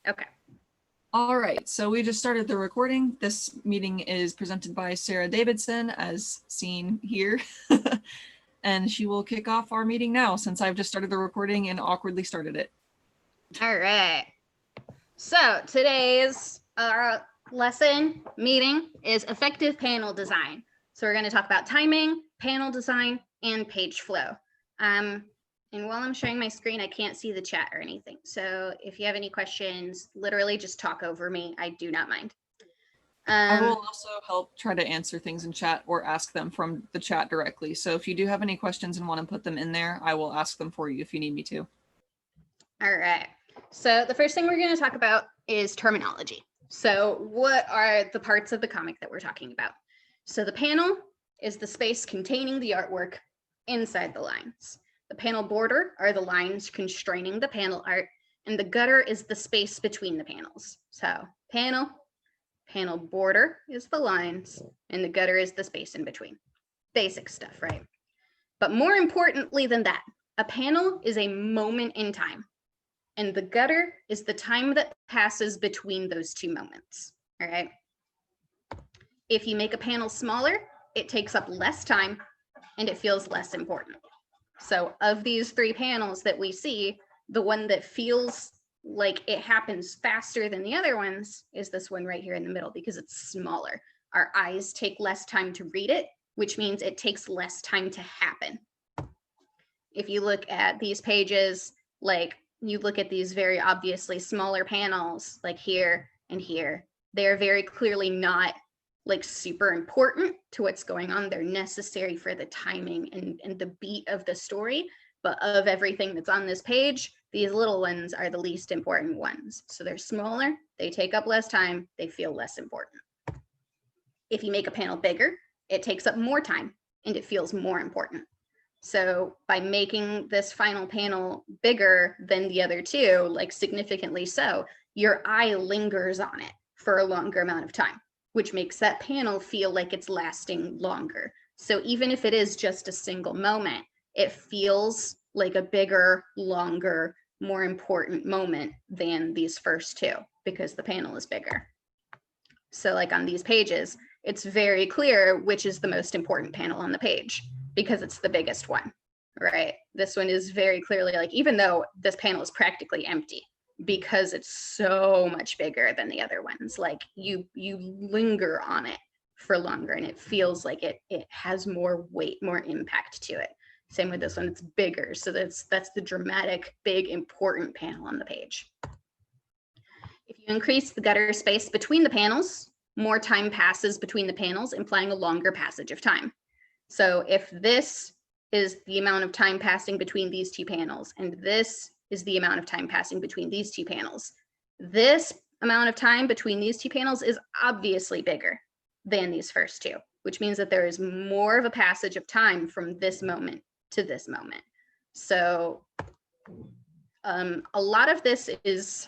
Okay. All right, so we just started the recording. This meeting is presented by Sarah Davidson, as seen here. And she will kick off our meeting now, since I've just started the recording and awkwardly started it. All right. So today's lesson meeting is effective panel design. So we're going to talk about timing, panel design, and page flow. And while I'm showing my screen, I can't see the chat or anything. So if you have any questions, literally just talk over me. I do not mind. I will also help try to answer things in chat or ask them from the chat directly. So if you do have any questions and want to put them in there, I will ask them for you if you need me to. All right. So the first thing we're going to talk about is terminology. So what are the parts of the comic that we're talking about? So the panel is the space containing the artwork inside the lines. The panel border are the lines constraining the panel art, and the gutter is the space between the panels. So panel border is the lines, and the gutter is the space in between. Basic stuff, right? But more importantly than that, a panel is a moment in time, and the gutter is the time that passes between those two moments, all right? If you make a panel smaller, it takes up less time and it feels less important. So of these three panels that we see, the one that feels like it happens faster than the other ones is this one right here in the middle, because it's smaller. Our eyes take less time to read it, which means it takes less time to happen. If you look at these pages, like you look at these very obviously smaller panels, like here and here, they're very clearly not like super important to what's going on. They're necessary for the timing and the beat of the story, but of everything that's on this page, these little ones are the least important ones. So they're smaller, they take up less time, they feel less important. If you make a panel bigger, it takes up more time and it feels more important. So by making this final panel bigger than the other two, like significantly so, your eye lingers on it for a longer amount of time, which makes that panel feel like it's lasting longer. So even if it is just a single moment, it feels like a bigger, longer, more important moment than these first two, because the panel is bigger. So like on these pages, it's very clear which is the most important panel on the page, because it's the biggest one, right? This one is very clearly like, even though this panel is practically empty, because it's so much bigger than the other ones, like you linger on it for longer and it feels like it has more weight, more impact to it. Same with this one, it's bigger. So that's the dramatic, big, important panel on the page. If you increase the gutter space between the panels, more time passes between the panels, implying a longer passage of time. So if this is the amount of time passing between these two panels, and this is the amount of time passing between these two panels, this amount of time between these two panels is obviously bigger than these first two, which means that there is more of a passage of time from this moment to this moment. So a lot of this is,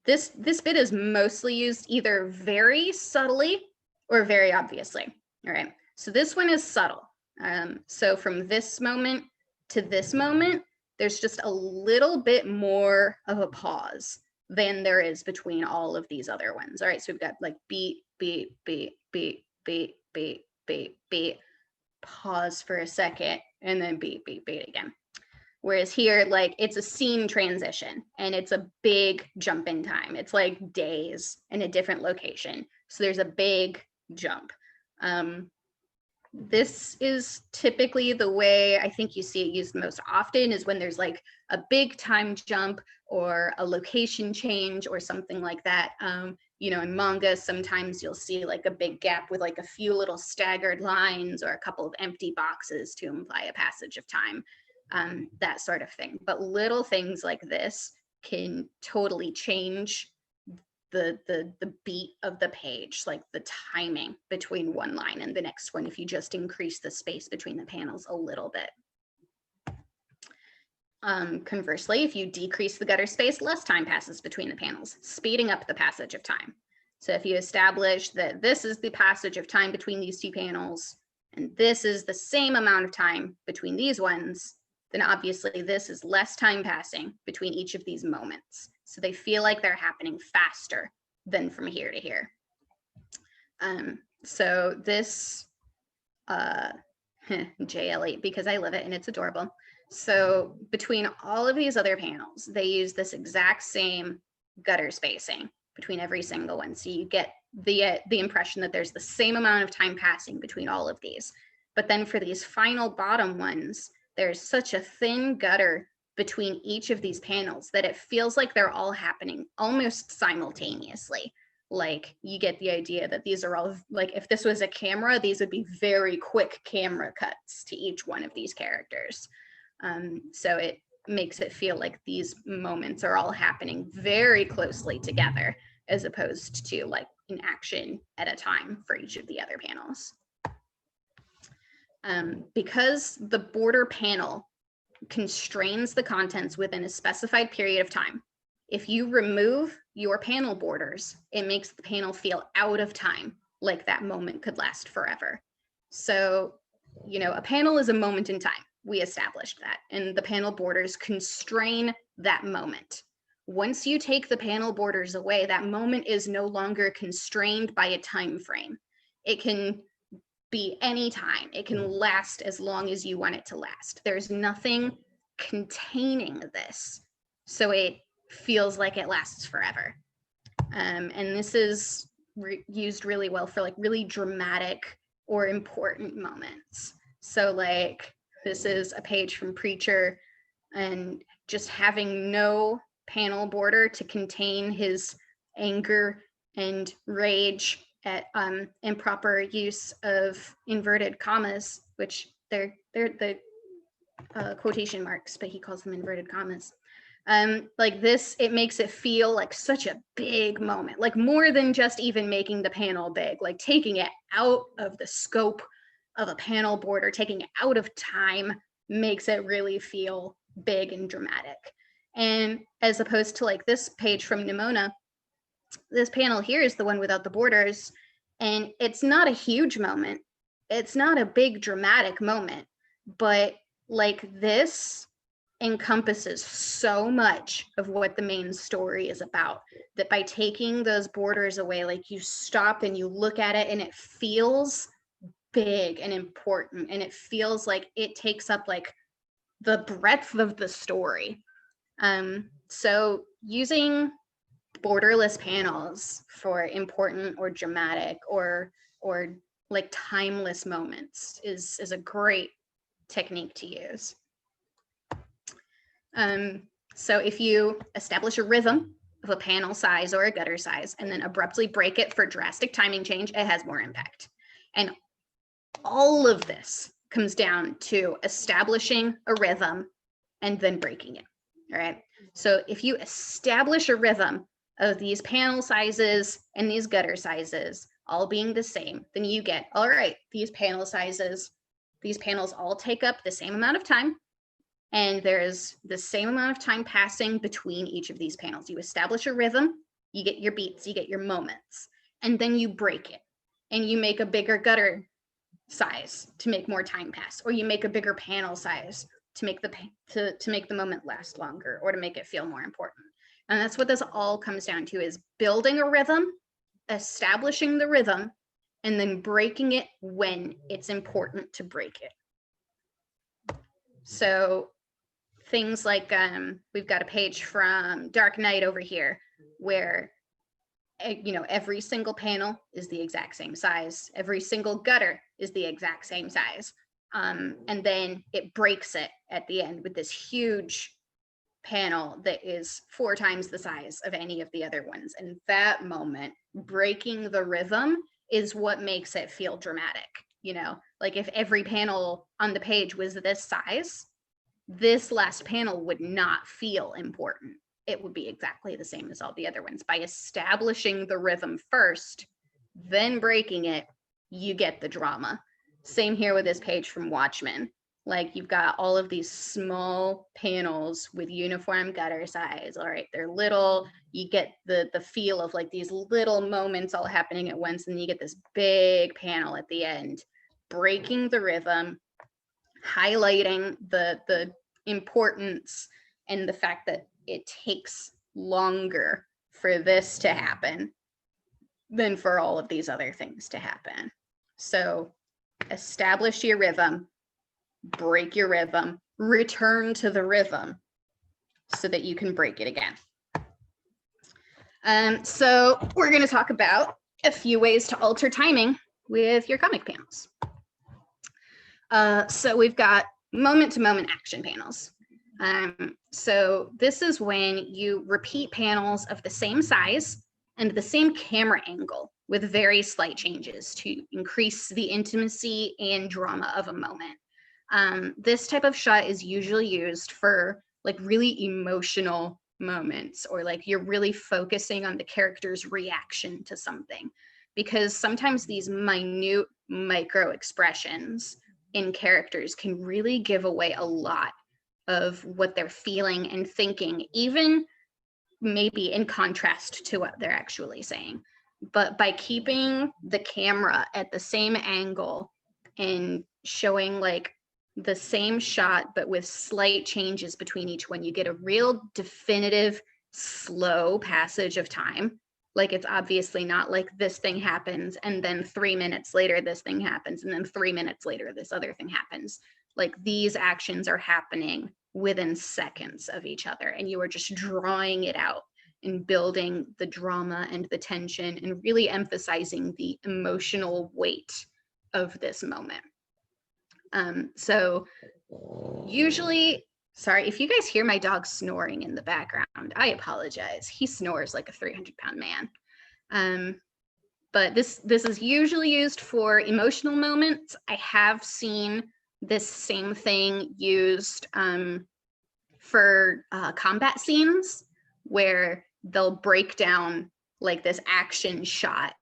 this bit is mostly used either very subtly or very obviously, all right? So this one is subtle. So from this moment to this moment, there's just a little bit more of a pause than there is between all of these other ones. All right, so we've got like beat, beat, beat, beat, beat, beat, beat, beat, pause for a second, and then beat, beat, beat again. Whereas here, like it's a scene transition and it's a big jump in time. It's like days in a different location. So there's a big jump. This is typically the way I think you see it used most often, is when there's like a big time jump or a location change or something like that. You know, in manga, sometimes you'll see like a big gap with like a few little staggered lines or a couple of empty boxes to imply a passage of time, that sort of thing. But little things like this can totally change the beat of the page, like the timing between one line and the next one, if you just increase the space between the panels a little bit. Conversely, if you decrease the gutter space, less time passes between the panels, speeding up the passage of time. So if you establish that this is the passage of time between these two panels, and this is the same amount of time between these ones, then obviously this is less time passing between each of these moments. So they feel like they're happening faster than from here to here. So this JL8, because I love it and it's adorable. So between all of these other panels, they use this exact same gutter spacing between every single one. So you get the impression that there's the same amount of time passing between all of these. But then for these final bottom ones, there's such a thin gutter between each of these panels that it feels like they're all happening almost simultaneously. Like you get the idea that these are all, like if this was a camera, these would be very quick camera cuts to each one of these characters. So it makes it feel like these moments are all happening very closely together, as opposed to like an action at a time for each of the other panels. Because the border panel constrains the contents within a specified period of time, if you remove your panel borders, it makes the panel feel out of time, like that moment could last forever. So, you know, a panel is a moment in time. We established that, and the panel borders constrain that moment. Once you take the panel borders away, that moment is no longer constrained by a time frame. It can be any time. It can last as long as you want it to last. There's nothing containing this, so it feels like it lasts forever. And this is used really well for like really dramatic or important moments. So like this is a page from Preacher, and just having no panel border to contain his anger and rage at improper use of inverted commas, which they're the quotation marks, but he calls them inverted commas. Like this, it makes it feel like such a big moment, like more than just even making the panel big, like taking it out of the scope of a panel border, taking it out of time, makes it really feel big and dramatic. And as opposed to like this page from Nimona, this panel here is the one without the borders, and it's not a huge moment. It's not a big dramatic moment, but like this encompasses so much of what the main story is about, that by taking those borders away, like you stop and you look at it and it feels big and important, and it feels like it takes up like the breadth of the story. So using borderless panels for important or dramatic or like timeless moments is a great technique to use. So if you establish a rhythm of a panel size or a gutter size and then abruptly break it for drastic timing change, it has more impact. And all of this comes down to establishing a rhythm and then breaking it. All right. So if you establish a rhythm of these panel sizes and these gutter sizes all being the same, then you get, all right, these panel sizes, these panels all take up the same amount of time, and there's the same amount of time passing between each of these panels. You establish a rhythm, you get your beats, you get your moments, and then you break it and you make a bigger gutter size to make more time pass, or you make a bigger panel size to make the to make the moment last longer, or to make it feel more important. And that's what this all comes down to, is building a rhythm, establishing the rhythm, and then breaking it when it's important to break it. So things like we've got a page from Dark Knight over here where you know, every single panel is the exact same size, every single gutter is the exact same size, and then it breaks it at the end with this huge panel that is 4 times the size of any of the other ones. And that moment, breaking the rhythm, is what makes it feel dramatic. You know, like if every panel on the page was this size, this last panel would not feel important. It would be exactly the same as all the other ones. By establishing the rhythm first, then breaking it, you get the drama. Same here with this page from Watchmen. Like you've got all of these small panels with uniform gutter size. All right, they're little. You get the feel of like these little moments all happening at once, and you get this big panel at the end, breaking the rhythm, highlighting the importance and the fact that it takes longer for this to happen than for all of these other things to happen. So establish your rhythm, break your rhythm, return to the rhythm so that you can break it again. So we're going to talk about a few ways to alter timing with your comic panels. So we've got moment-to-moment action panels. So this is when you repeat panels of the same size and the same camera angle with very slight changes to increase the intimacy and drama of a moment. This type of shot is usually used for like really emotional moments, or like you're really focusing on the character's reaction to something, because sometimes these minute micro expressions in characters can really give away a lot of what they're feeling and thinking, even maybe in contrast to what they're actually saying. But by keeping the camera at the same angle and showing like the same shot, but with slight changes between each one, you get a real definitive, slow passage of time. Like it's obviously not like this thing happens and then 3 minutes later this thing happens and then 3 minutes later this other thing happens. Like these actions are happening within seconds of each other, and you are just drawing it out and building the drama and the tension and really emphasizing the emotional weight of this moment. So usually, sorry, if you guys hear my dog snoring in the background, I apologize. He snores like a 300-pound man. But this is usually used for emotional moments. I have seen this same thing used for combat scenes where they'll break down like this action shot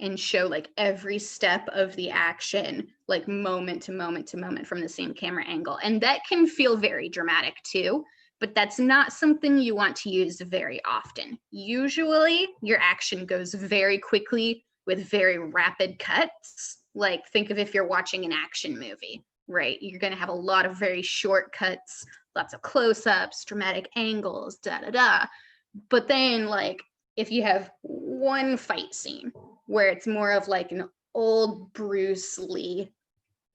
and show like every step of the action, like moment to moment to moment from the same camera angle. And that can feel very dramatic too, but that's not something you want to use very often. Usually your action goes very quickly with very rapid cuts. Like think of if you're watching an action movie, right? You're gonna have a lot of very short cuts, lots of close-ups, dramatic angles, da-da-da. But then like if you have one fight scene where it's more of like an old Bruce Lee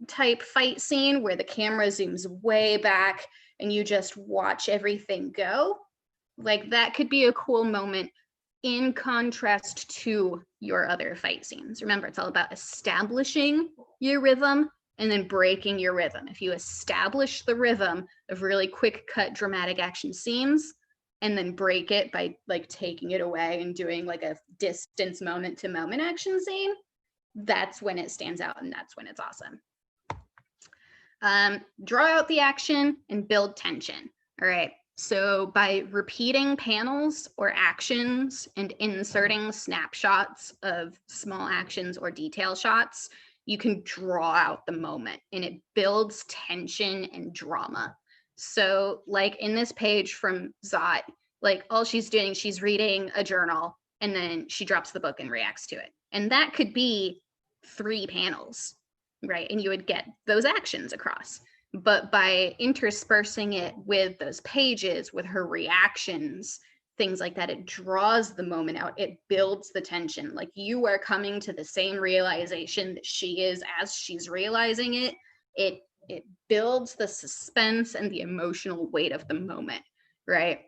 type fight scene where the camera zooms way back and you just watch everything go, like that could be a cool moment in contrast to your other fight scenes. Remember, it's all about establishing your rhythm and then breaking your rhythm. If you establish the rhythm of really quick cut dramatic action scenes and then break it by like taking it away and doing like a distance moment to moment action scene, that's when it stands out and that's when it's awesome. Draw out the action and build tension. All right. So by repeating panels or actions and inserting snapshots of small actions or detail shots, you can draw out the moment and it builds tension and drama. So like in this page from Zot, like all she's doing, she's reading a journal and then she drops the book and reacts to it. And that could be 3 panels, right? And you would get those actions across. But by interspersing it with those pages, with her reactions, things like that, it draws the moment out. It builds the tension. Like you are coming to the same realization that she is as she's realizing it. It builds the suspense and the emotional weight of the moment, right?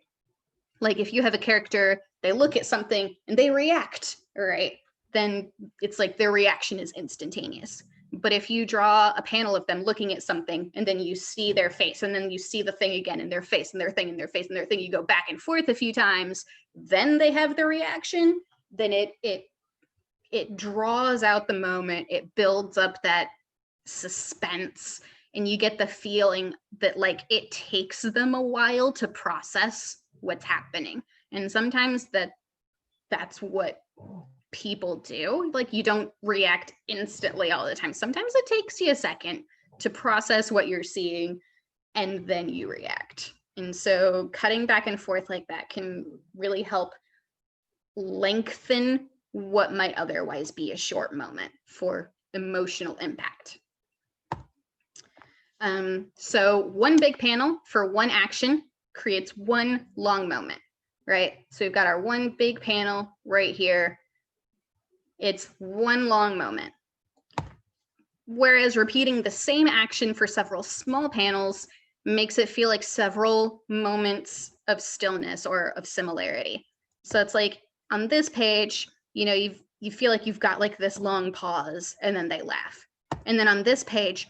Like if you have a character, they look at something and they react, right? Then it's like their reaction is instantaneous. But if you draw a panel of them looking at something and then you see their face and then you see the thing again in their face and their thing in their face and their thing, you go back and forth a few times, then they have the reaction, then it draws out the moment, it builds up that suspense, and you get the feeling that like it takes them a while to process what's happening. And sometimes that's what people do. Like you don't react instantly all the time. Sometimes it takes you a second to process what you're seeing and then you react. And so cutting back and forth like that can really help lengthen what might otherwise be a short moment for emotional impact. So one big panel for one action creates one long moment. right? So we've got our one big panel right here. It's one long moment. Whereas repeating the same action for several small panels makes it feel like several moments of stillness or of similarity. So it's like on this page, you know, you feel like you've got like this long pause and then they laugh. And then on this page,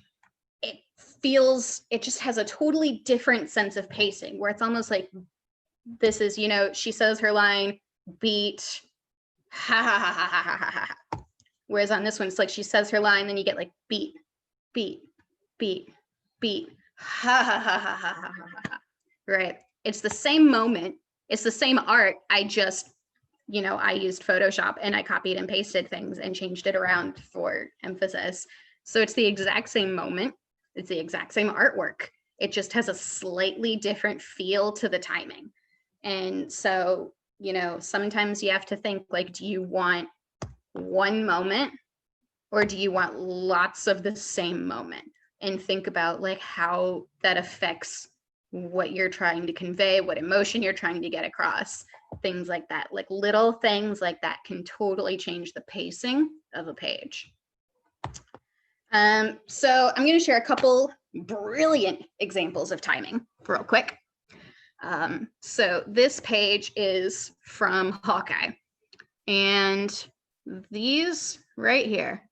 it just has a totally different sense of pacing where it's almost like this is, you know, she says her line, beat, ha ha ha ha ha ha ha ha. Whereas on this one, it's like she says her line, then you get like beat, beat, beat, beat, ha ha ha ha ha ha ha ha. Right. It's the same moment. It's the same art. I just, you know, I used Photoshop and I copied and pasted things and changed it around for emphasis. So it's the exact same moment. It's the exact same artwork. It just has a slightly different feel to the timing. And so, you know, sometimes you have to think like, do you want one moment or do you want lots of the same moment? And think about like how that affects what you're trying to convey, what emotion you're trying to get across, things like that. Like little things like that can totally change the pacing of a page. So I'm going to share a couple brilliant examples of timing real quick. So this page is from Hawkeye, and these right here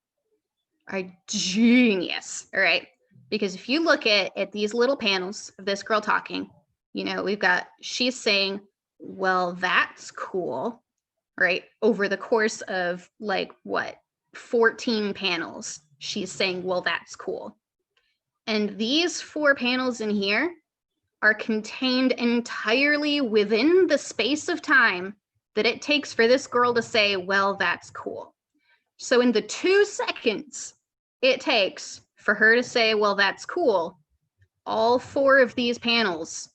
are genius, all right? Because if you look at these little panels of this girl talking, you know, we've got, she's saying, well, that's cool, right? Over the course of like, what, 14 panels, she's saying, well, that's cool. And these 4 panels in here are contained entirely within the space of time that it takes for this girl to say, well, that's cool. So in the 2 seconds it takes for her to say, well, that's cool, all 4 of these panels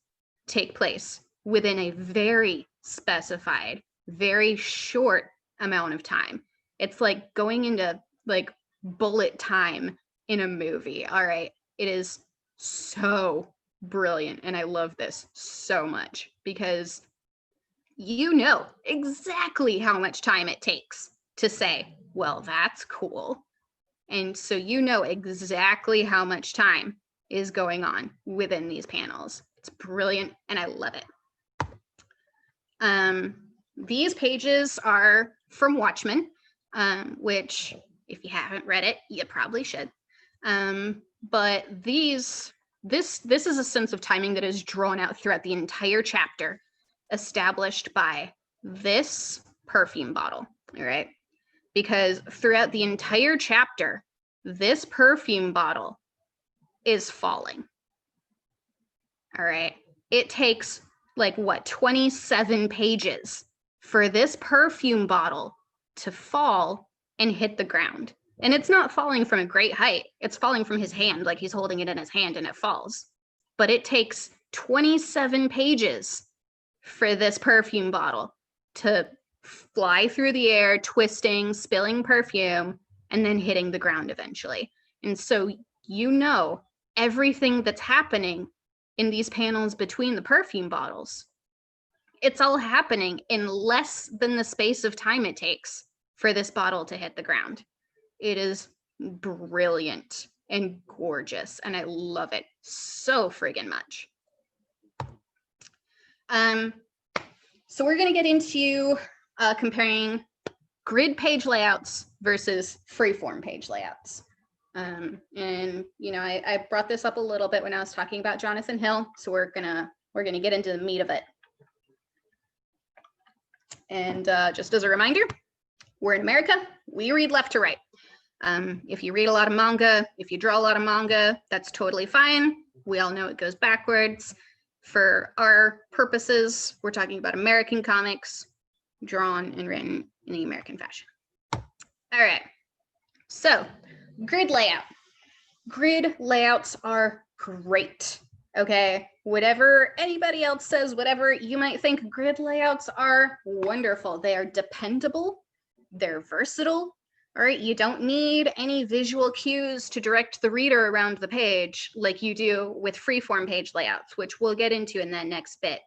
take place within a very specified, very short amount of time. It's like going into like bullet time in a movie. All right. It is so brilliant. And I love this so much because you know exactly how much time it takes to say, well, that's cool. And so you know exactly how much time is going on within these panels. It's brilliant and I love it. These pages are from Watchmen, which if you haven't read it, you probably should. But this is a sense of timing that is drawn out throughout the entire chapter, established by this perfume bottle, all right? Because throughout the entire chapter, this perfume bottle is falling, all right? It takes like what, 27 pages for this perfume bottle to fall and hit the ground. And it's not falling from a great height. It's falling from his hand, like he's holding it in his hand and it falls. But it takes 27 pages for this perfume bottle to fly through the air, twisting, spilling perfume, and then hitting the ground eventually. And so you know everything that's happening in these panels between the perfume bottles, it's all happening in less than the space of time it takes for this bottle to hit the ground. It is brilliant and gorgeous, and I love it so friggin' much. So we're gonna get into comparing grid page layouts versus freeform page layouts. And you know, I brought this up a little bit when I was talking about Jonathan Hill, so we're gonna get into the meat of it. And just as a reminder, we're in America, we read left to right. If you read a lot of manga, if you draw a lot of manga, that's totally fine. We all know it goes backwards. For our purposes, we're talking about American comics, drawn and written in the American fashion. All right, so grid layout. Grid layouts are great, okay? Whatever anybody else says, whatever you might think, grid layouts are wonderful. They are dependable, they're versatile, all right? You don't need any visual cues to direct the reader around the page like you do with freeform page layouts, which we'll get into in that next bit.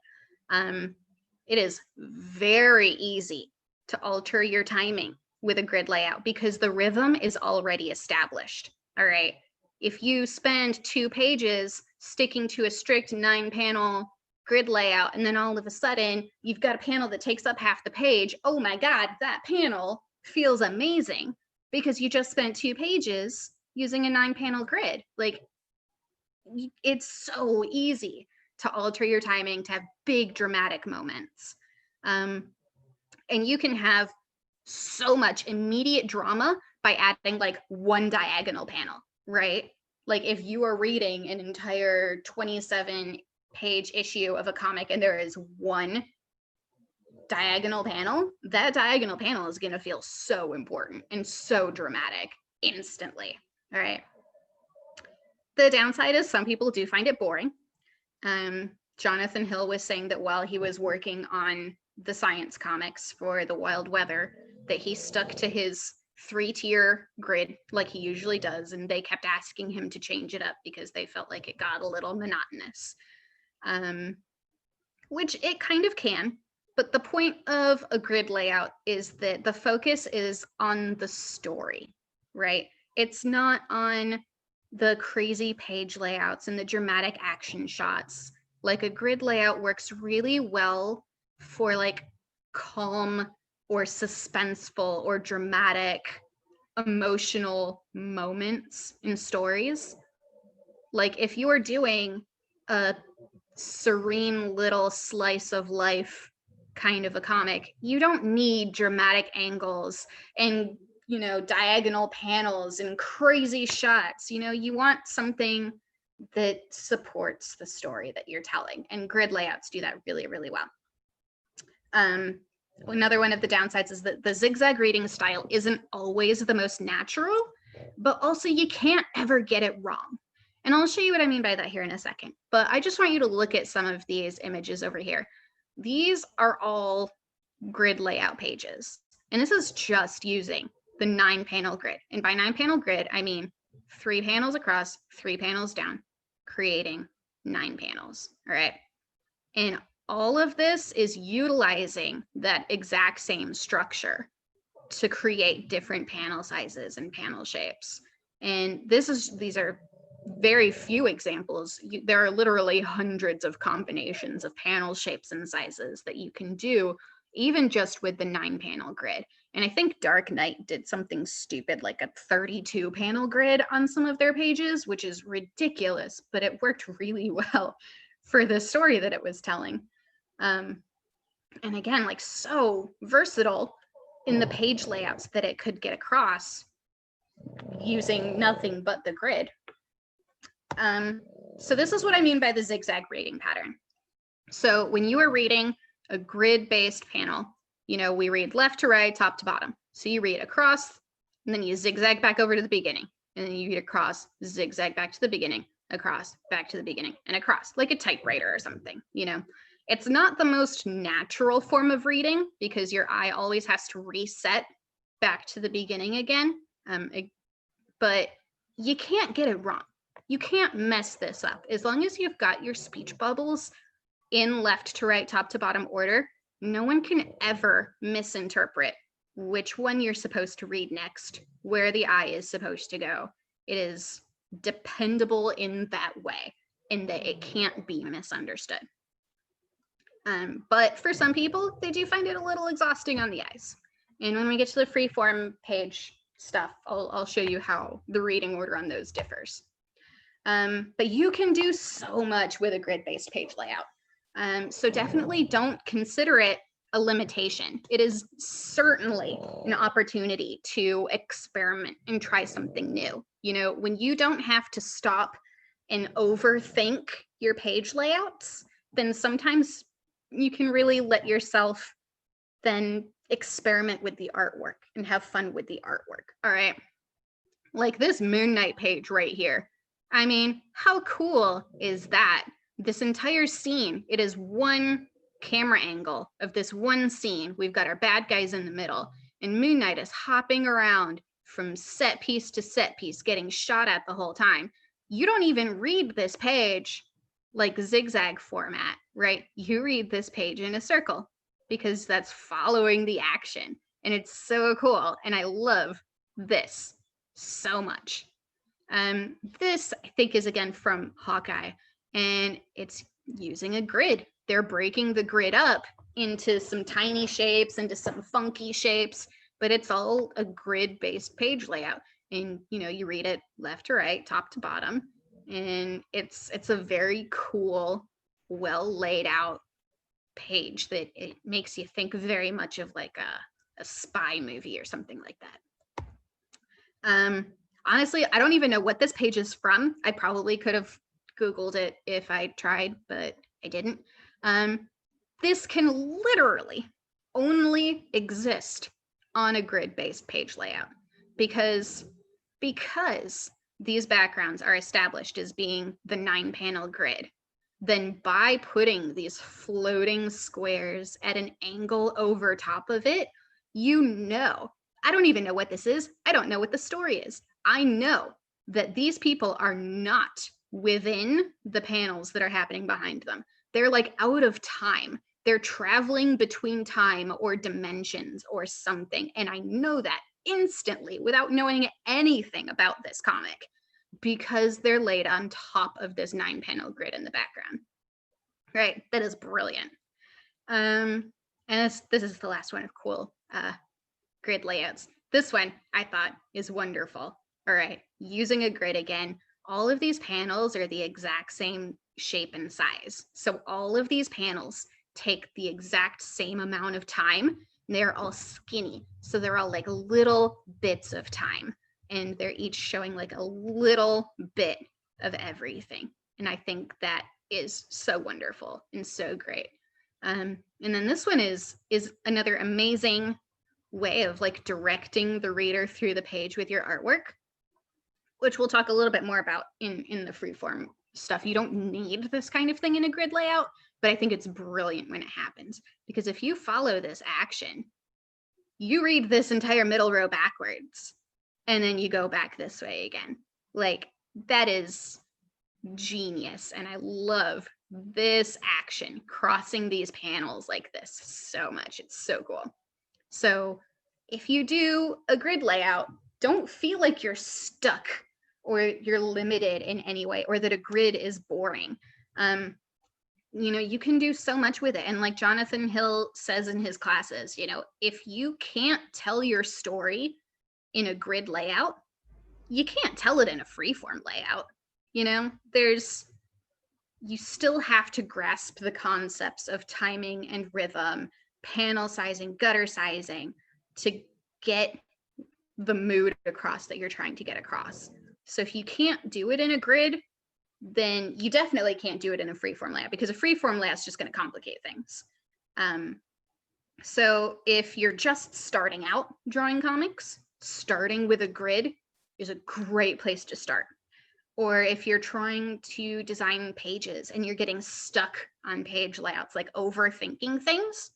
it is very easy to alter your timing with a grid layout because the rhythm is already established. All right. If you spend 2 pages sticking to a strict 9-panel grid layout, and then all of a sudden you've got a panel that takes up half the page, oh my God, that panel feels amazing because you just spent 2 pages using a 9-panel grid. Like, it's so easy to alter your timing to have big dramatic moments. And you can have so much immediate drama by adding like 1 diagonal panel, right? Like if you are reading an entire 27-page issue of a comic and there is 1 diagonal panel, that diagonal panel is going to feel so important and so dramatic instantly. All right. The downside is some people do find it boring. Jonathan Hill was saying that while he was working on the science comics for the Wild Weather, that he stuck to his 3-tier grid like he usually does, and they kept asking him to change it up because they felt like it got a little monotonous, which it kind of can. But the point of a grid layout is that the focus is on the story, right? It's not on the crazy page layouts and the dramatic action shots. Like a grid layout works really well for like calm or suspenseful or dramatic emotional moments in stories. Like if you are doing a serene little slice of life kind of a comic, you don't need dramatic angles and, you know, diagonal panels and crazy shots. You know, you want something that supports the story that you're telling, and grid layouts do that really, really well. Another one of the downsides is that the zigzag reading style isn't always the most natural, but also you can't ever get it wrong. And I'll show you what I mean by that here in a second. But I just want you to look at some of these images over here. These are all grid layout pages. And this is just using the 9-panel grid. And by 9-panel grid, I mean 3 panels across, 3 panels down, creating 9 panels. All right. And all of this is utilizing that exact same structure to create different panel sizes and panel shapes. And these are very few examples. There are literally hundreds of combinations of panel shapes and sizes that you can do, even just with the 9-panel grid. And I think Dark Knight did something stupid like a 32-panel grid on some of their pages, which is ridiculous, but it worked really well for the story that it was telling. And again, like so versatile in the page layouts that it could get across using nothing but the grid. So this is what I mean by the zigzag reading pattern. So when you are reading a grid-based panel, you know, we read left to right, top to bottom. So you read across, and then you zigzag back over to the beginning, and then you read across, zigzag back to the beginning, across, back to the beginning, and across, like a typewriter or something, you know. It's not the most natural form of reading because your eye always has to reset back to the beginning again, but you can't get it wrong. You can't mess this up. As long as you've got your speech bubbles in left to right, top to bottom order, no one can ever misinterpret which one you're supposed to read next, where the eye is supposed to go. It is dependable in that way, in that it can't be misunderstood. But for some people, they do find it a little exhausting on the eyes. And when we get to the freeform page stuff, I'll show you how the reading order on those differs. But you can do so much with a grid-based page layout. So definitely don't consider it a limitation. It is certainly an opportunity to experiment and try something new. You know, when you don't have to stop and overthink your page layouts, then sometimes you can really let yourself then experiment with the artwork and have fun with the artwork. All right. Like this Moon Knight page right here. I mean, how cool is that? This entire scene, it is one camera angle of this one scene. We've got our bad guys in the middle, and Moon Knight is hopping around from set piece to set piece, getting shot at the whole time. You don't even read this page like zigzag format, right? You read this page in a circle. because that's following the action. And it's so cool. And I love this so much. This, I think, is again from Hawkeye, and it's using a grid. They're breaking the grid up into some tiny shapes, into some funky shapes, but it's all a grid-based page layout. And you read it left to right, top to bottom, and it's a very cool, well laid out page that it makes you think very much of like a spy movie or something like that. Honestly, I don't even know what this page is from. I probably could have Googled it if I tried, but I didn't. This can literally only exist on a grid-based page layout because these backgrounds are established as being the 9-panel grid. Then by putting these floating squares at an angle over top of it, I don't even know what this is. I don't know what the story is. I know that these people are not within the panels that are happening behind them. They're like out of time. They're traveling between time or dimensions or something. And I know that instantly without knowing anything about this comic because they're laid on top of this 9-panel grid in the background. Right, that is brilliant. And this is the last one of cool grid layouts. This one I thought is wonderful. All right, using a grid again, all of these panels are the exact same shape and size. So all of these panels take the exact same amount of time. They're all skinny. So they're all like little bits of time. And they're each showing like a little bit of everything. And I think that is so wonderful and so great. And then this one is another amazing way of like directing the reader through the page with your artwork, which we'll talk a little bit more about in the freeform stuff. You don't need this kind of thing in a grid layout, but I think it's brilliant when it happens, because if you follow this action, you read this entire middle row backwards, and then you go back this way again. Like, that is genius. And I love this action, crossing these panels like this so much. It's so cool. So if you do a grid layout, don't feel like you're stuck or you're limited in any way, or that a grid is boring. You can do so much with it. And like Jonathan Hill says in his classes, if you can't tell your story in a grid layout, you can't tell it in a freeform layout. You still have to grasp the concepts of timing and rhythm, panel sizing, gutter sizing to get the mood across that you're trying to get across. So if you can't do it in a grid, then you definitely can't do it in a freeform layout, because a freeform layout is just going to complicate things. So if you're just starting out drawing comics, starting with a grid is a great place to start. Or if you're trying to design pages and you're getting stuck on page layouts, like overthinking things,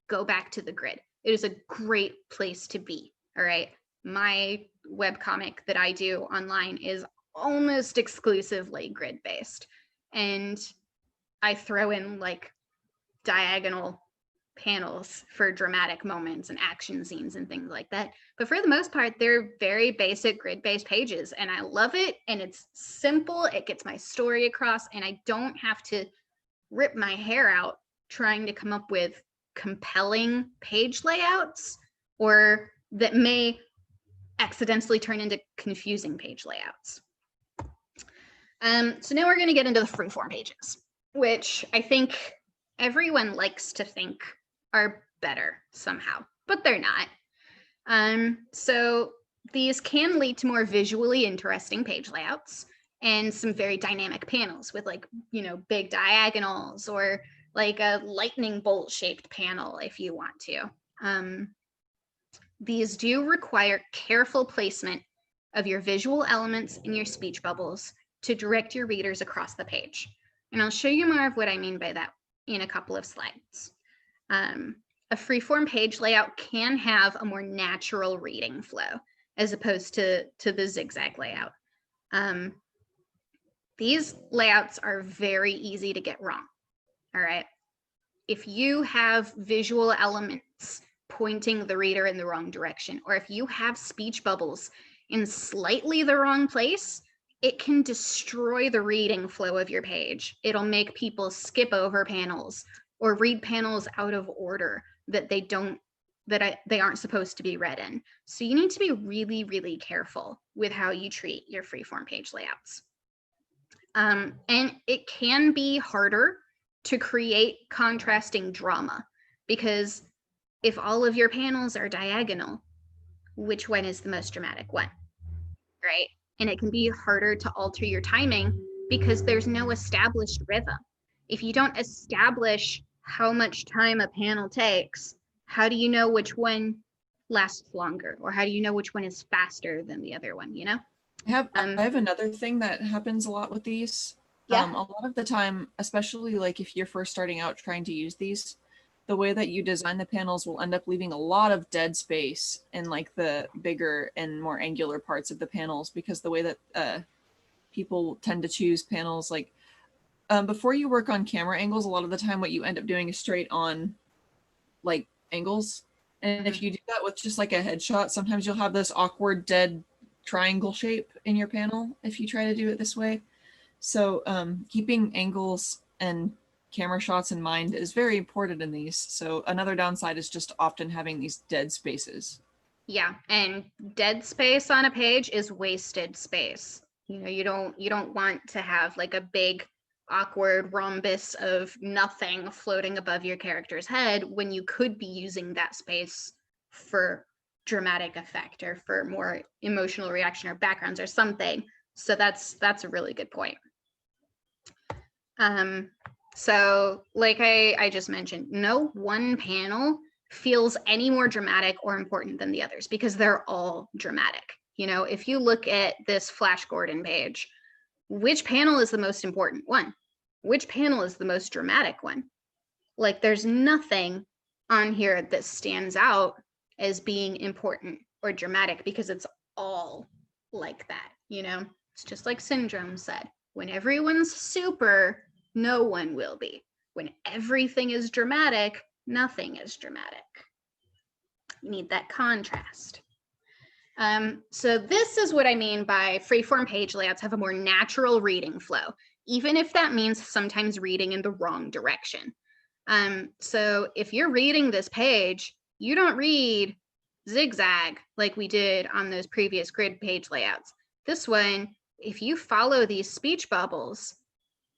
go back to the grid. It is a great place to be. All right. My webcomic that I do online is almost exclusively grid based. And I throw in like diagonal panels for dramatic moments and action scenes and things like that. But for the most part, they're very basic grid-based pages, and I love it. And it's simple. It gets my story across, and I don't have to rip my hair out trying to come up with compelling page layouts, or that may accidentally turn into confusing page layouts. So now we're going to get into the freeform pages, which I think everyone likes to think are better somehow, but they're not. So these can lead to more visually interesting page layouts and some very dynamic panels with like, big diagonals, or like a lightning bolt shaped panel if you want to. These do require careful placement of your visual elements and your speech bubbles to direct your readers across the page. And I'll show you more of what I mean by that in a couple of slides. A freeform page layout can have a more natural reading flow as opposed to the zigzag layout. These layouts are very easy to get wrong. All right. if you have visual elements pointing the reader in the wrong direction, or if you have speech bubbles in slightly the wrong place, it can destroy the reading flow of your page. It'll make people skip over panels or read panels out of order that they aren't supposed to be read in. So you need to be really, really careful with how you treat your freeform page layouts. And it can be harder to create contrasting drama, because if all of your panels are diagonal, which one is the most dramatic one, right? And it can be harder to alter your timing because there's no established rhythm. If you don't establish how much time a panel takes, how do you know which one lasts longer, or how do you know which one is faster than the other one, you know? I have another thing that happens a lot with these. Yeah. A lot of the time, especially like if you're first starting out trying to use these, the way that you design the panels will end up leaving a lot of dead space in like the bigger and more angular parts of the panels, because the way that people tend to choose panels, like before you work on camera angles, a lot of the time what you end up doing is straight on like angles. And if you do that with just like a headshot, sometimes you'll have this awkward dead triangle shape in your panel if you try to do it this way. So keeping angles and camera shots in mind is very important in these. So another downside is just often having these dead spaces. Yeah, and dead space on a page is wasted space. You know, you don't want to have like a big awkward rhombus of nothing floating above your character's head when you could be using that space for dramatic effect or for more emotional reaction or backgrounds or something. So that's a really good point. So like I just mentioned, no one panel feels any more dramatic or important than the others because they're all dramatic. You know, if you look at this Flash Gordon page, which panel is the most important one? Which panel is the most dramatic one? Like there's nothing on here that stands out as being important or dramatic because it's all like that, you know? It's just like Syndrome said, when everyone's super, no one will be. When everything is dramatic, nothing is dramatic. You need that contrast. So this is what I mean by freeform page layouts have a more natural reading flow, even if that means sometimes reading in the wrong direction. So if you're reading this page, you don't read zigzag like we did on those previous grid page layouts. This one, if you follow these speech bubbles,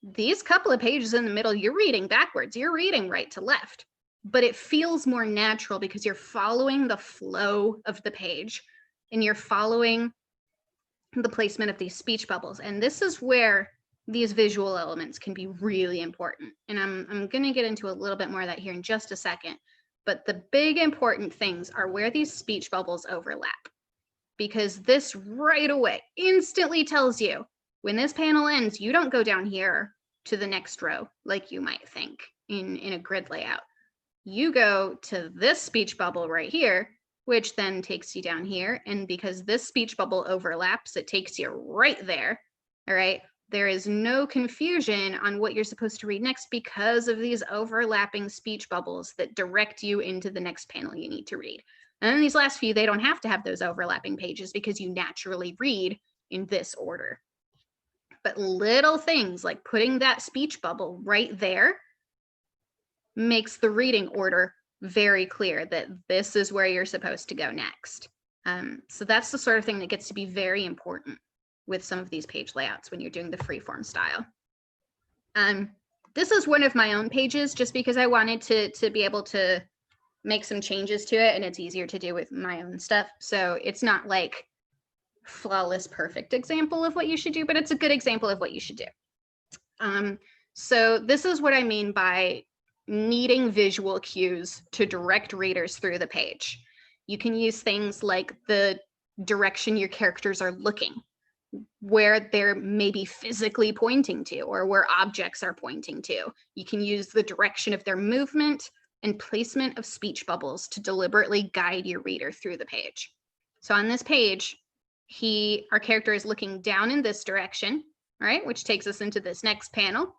these couple of pages in the middle, you're reading backwards, you're reading right to left, but it feels more natural because you're following the flow of the page and you're following the placement of these speech bubbles. And this is where these visual elements can be really important. And I'm going to get into a little bit more of that here in just a second. But the big important things are where these speech bubbles overlap, because this right away instantly tells you when this panel ends, you don't go down here to the next row like you might think in a grid layout. You go to this speech bubble right here, which then takes you down here. And because this speech bubble overlaps, it takes you right there. All right. There is no confusion on what you're supposed to read next because of these overlapping speech bubbles that direct you into the next panel you need to read. And then these last few, they don't have to have those overlapping pages because you naturally read in this order. But little things like putting that speech bubble right there makes the reading order very clear that this is where you're supposed to go next. So that's the sort of thing that gets to be very important with some of these page layouts when you're doing the freeform style. This is one of my own pages just because I wanted to be able to make some changes to it, and it's easier to do with my own stuff. So it's not like flawless, perfect example of what you should do, but it's a good example of what you should do. So this is what I mean by needing visual cues to direct readers through the page. You can use things like the direction your characters are looking, where they're maybe physically pointing to, or where objects are pointing to. You can use the direction of their movement and placement of speech bubbles to deliberately guide your reader through the page. So on this page, our character is looking down in this direction, right, which takes us into this next panel.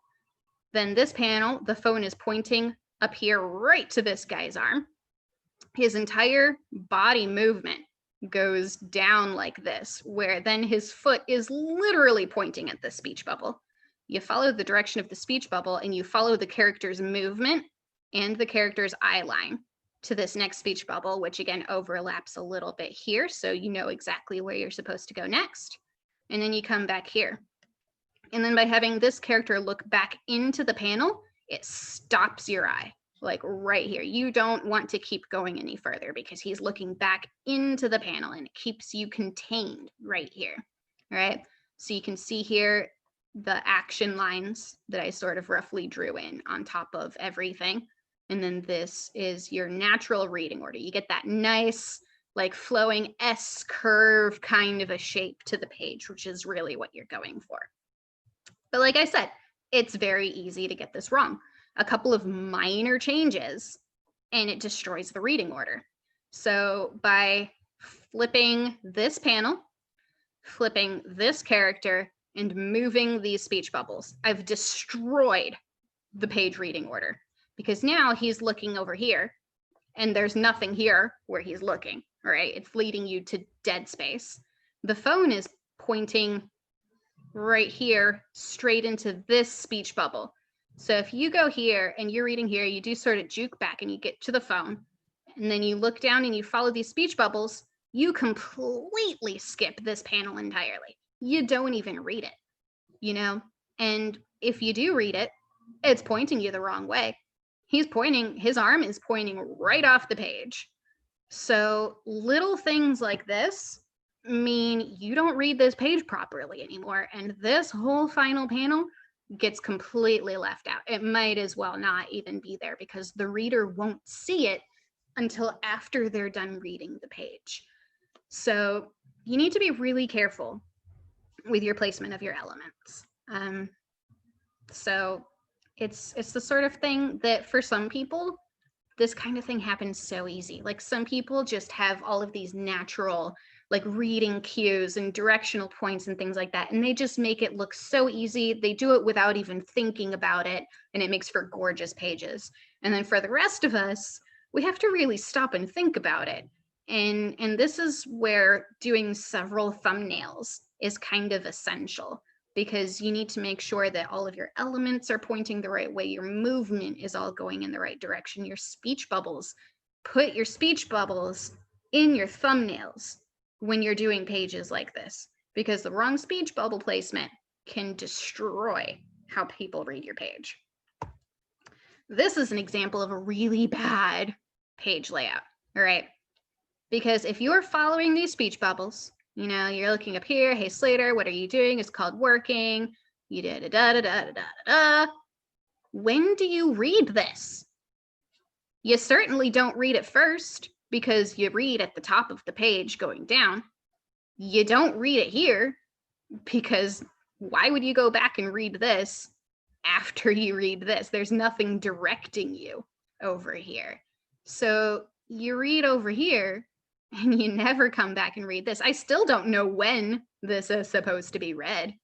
Then this panel, the phone is pointing up here right to this guy's arm, his entire body movement goes down like this, where then his foot is literally pointing at the speech bubble. You follow the direction of the speech bubble and you follow the character's movement and the character's eye line to this next speech bubble, which again overlaps a little bit here, so you know exactly where you're supposed to go next. And then you come back here. And then by having this character look back into the panel, it stops your eye, like right here. You don't want to keep going any further because he's looking back into the panel and it keeps you contained right here. All right, so you can see here the action lines that I sort of roughly drew in on top of everything. And then this is your natural reading order. You get that nice, like flowing S curve kind of a shape to the page, which is really what you're going for. But like I said, it's very easy to get this wrong. A couple of minor changes and it destroys the reading order. So by flipping this panel, flipping this character, and moving these speech bubbles, I've destroyed the page reading order because now he's looking over here and there's nothing here where he's looking, right? It's leading you to dead space. The phone is pointing right here straight into this speech bubble. So if you go here and you're reading here, you do sort of juke back and you get to the phone and then you look down and you follow these speech bubbles, you completely skip this panel entirely. You don't even read it, you know? And if you do read it, it's pointing you the wrong way. He's pointing, his arm is pointing right off the page. So little things like this mean you don't read this page properly anymore. And this whole final panel gets completely left out. It might as well not even be there because the reader won't see it until after they're done reading the page. So you need to be really careful with your placement of your elements. So it's the sort of thing that for some people, this kind of thing happens so easy. Like some people just have all of these natural like reading cues and directional points and things like that. And they just make it look so easy. They do it without even thinking about it. And it makes for gorgeous pages. And then for the rest of us, we have to really stop and think about it. And this is where doing several thumbnails is kind of essential because you need to make sure that all of your elements are pointing the right way. Your movement is all going in the right direction. Your speech bubbles, put your speech bubbles in your thumbnails when you're doing pages like this, because the wrong speech bubble placement can destroy how people read your page. This is an example of a really bad page layout, all right? Because if you're following these speech bubbles, you know, you're looking up here, hey Slater, what are you doing? It's called working. You da da da da da da da da. When do you read this? You certainly don't read it first because you read at the top of the page going down. You don't read it here because why would you go back and read this after you read this? There's nothing directing you over here. So you read over here and you never come back and read this. I still don't know when this is supposed to be read.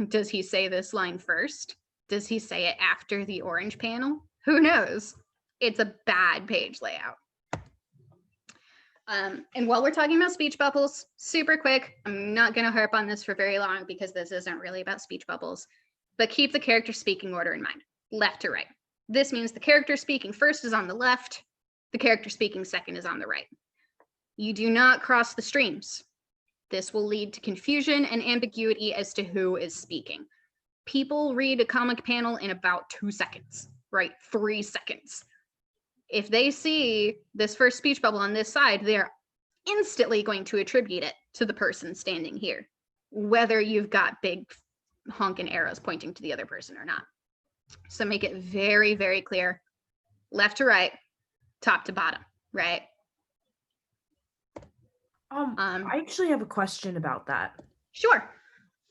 Does he say this line first? Does he say it after the orange panel? Who knows? It's a bad page layout. And while we're talking about speech bubbles, super quick, I'm not going to harp on this for very long because this isn't really about speech bubbles, but keep the character speaking order in mind, left to right. This means the character speaking first is on the left, the character speaking second is on the right. You do not cross the streams. This will lead to confusion and ambiguity as to who is speaking. People read a comic panel in about 2 seconds, right? 3 seconds. If they see this first speech bubble on this side, they're instantly going to attribute it to the person standing here, whether you've got big honking arrows pointing to the other person or not. So make it very, very clear, left to right, top to bottom, right? I actually have a question about that. Sure.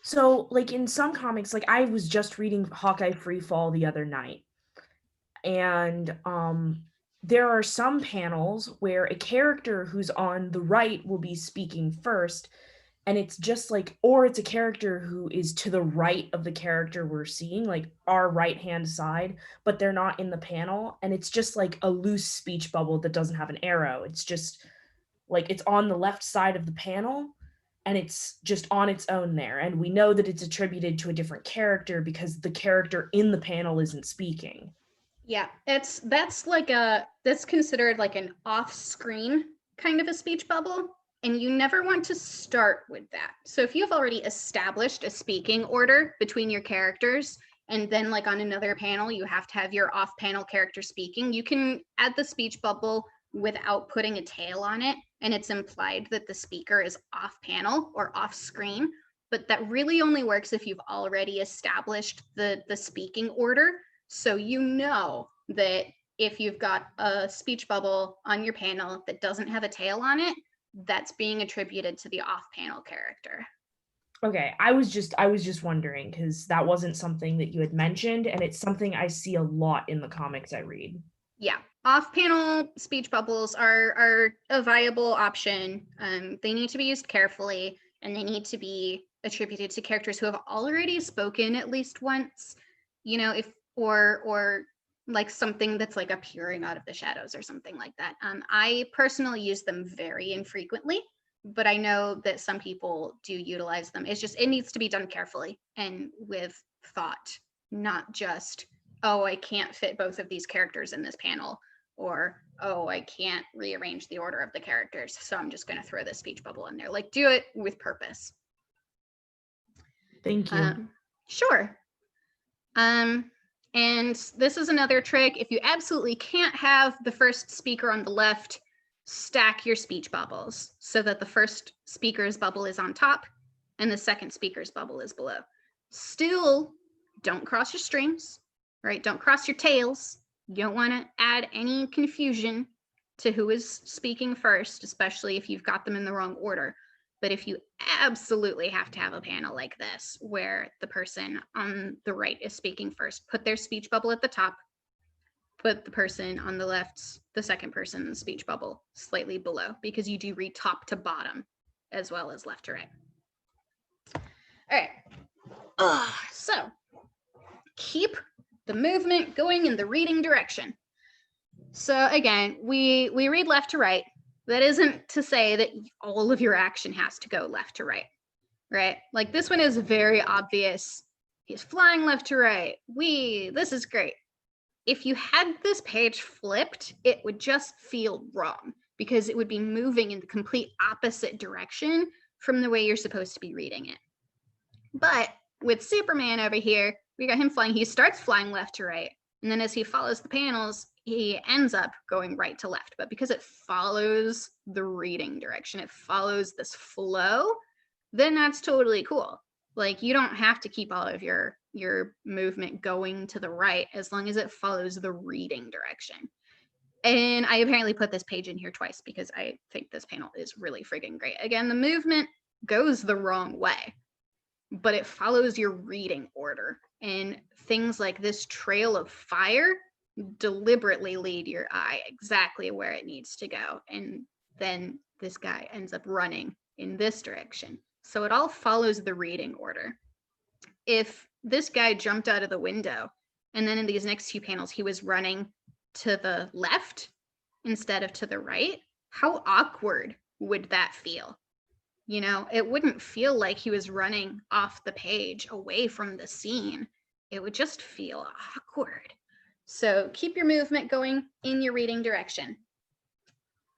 So, like in some comics, like I was just reading Hawkeye Free Fall the other night, and there are some panels where a character who's on the right will be speaking first, and it's just like, or it's a character who is to the right of the character we're seeing, like our right hand side, but they're not in the panel, and it's just like a loose speech bubble that doesn't have an arrow. It's just like it's on the left side of the panel, and it's just on its own there, and we know that it's attributed to a different character because the character in the panel isn't speaking. Yeah, that's considered like an off-screen kind of a speech bubble, and you never want to start with that. So if you've already established a speaking order between your characters, and then like on another panel you have to have your off-panel character speaking, you can add the speech bubble without putting a tail on it, and it's implied that the speaker is off-panel or off-screen, but that really only works if you've already established the speaking order. So you know that if you've got a speech bubble on your panel that doesn't have a tail on it, that's being attributed to the off-panel character. Okay, I was just wondering because that wasn't something that you had mentioned, and it's something I see a lot in the comics I read. Yeah, off-panel speech bubbles are a viable option. They need to be used carefully, and they need to be attributed to characters who have already spoken at least once. You know, if or like something that's like appearing out of the shadows or something like that. I personally use them very infrequently, but I know that some people do utilize them. It's just, it needs to be done carefully and with thought, not just, oh, I can't fit both of these characters in this panel, or, oh, I can't rearrange the order of the characters, so I'm just going to throw this speech bubble in there. Like, do it with purpose. Thank you. Sure. And this is another trick. If you absolutely can't have the first speaker on the left, stack your speech bubbles so that the first speaker's bubble is on top and the second speaker's bubble is below. Still, don't cross your streams, right? Don't cross your tails. You don't want to add any confusion to who is speaking first, especially if you've got them in the wrong order. But if you absolutely have to have a panel like this, where the person on the right is speaking first, put their speech bubble at the top, put the person on the left, the second person's speech bubble slightly below, because you do read top to bottom as well as left to right. All right. So keep the movement going in the reading direction. So again, we read left to right. That isn't to say that all of your action has to go left to right, right? Like this one is very obvious. He's flying left to right. This is great. If you had this page flipped, it would just feel wrong because it would be moving in the complete opposite direction from the way you're supposed to be reading it. But with Superman over here, we got him flying. He starts flying left to right. And then as he follows the panels, he ends up going right to left. But because it follows the reading direction, it follows this flow, then that's totally cool. Like you don't have to keep all of your movement going to the right as long as it follows the reading direction. And I apparently put this page in here twice because I think this panel is really friggin' great. Again, the movement goes the wrong way, but it follows your reading order. And things like this trail of fire deliberately lead your eye exactly where it needs to go. And then this guy ends up running in this direction. So it all follows the reading order. If this guy jumped out of the window and then in these next few panels, he was running to the left instead of to the right, how awkward would that feel? You know, it wouldn't feel like he was running off the page away from the scene. It would just feel awkward. So keep your movement going in your reading direction.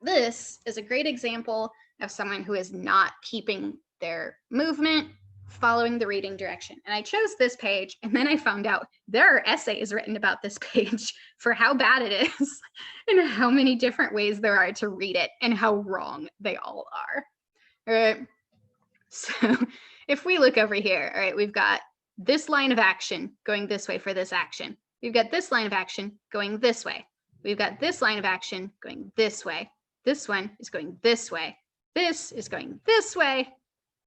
This is a great example of someone who is not keeping their movement following the reading direction. And I chose this page, and then I found out there are essays written about this page for how bad it is and how many different ways there are to read it and how wrong they all are. All right. So if we look over here, all right, we've got this line of action going this way for this action. We've got this line of action going this way. We've got this line of action going this way. This one is going this way. This is going this way.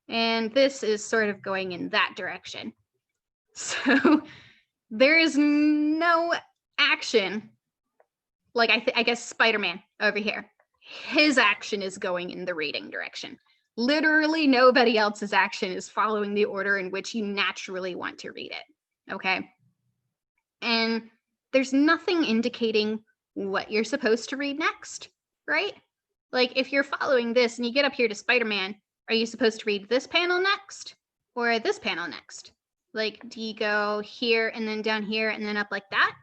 And this is sort of going in that direction. So there is no action. Like I guess Spider-Man over here. His action is going in the reading direction. Literally nobody else's action is following the order in which you naturally want to read it, okay? And there's nothing indicating what you're supposed to read next, right? Like if you're following this and you get up here to Spider-Man, are you supposed to read this panel next or this panel next? Like, do you go here and then down here and then up like that?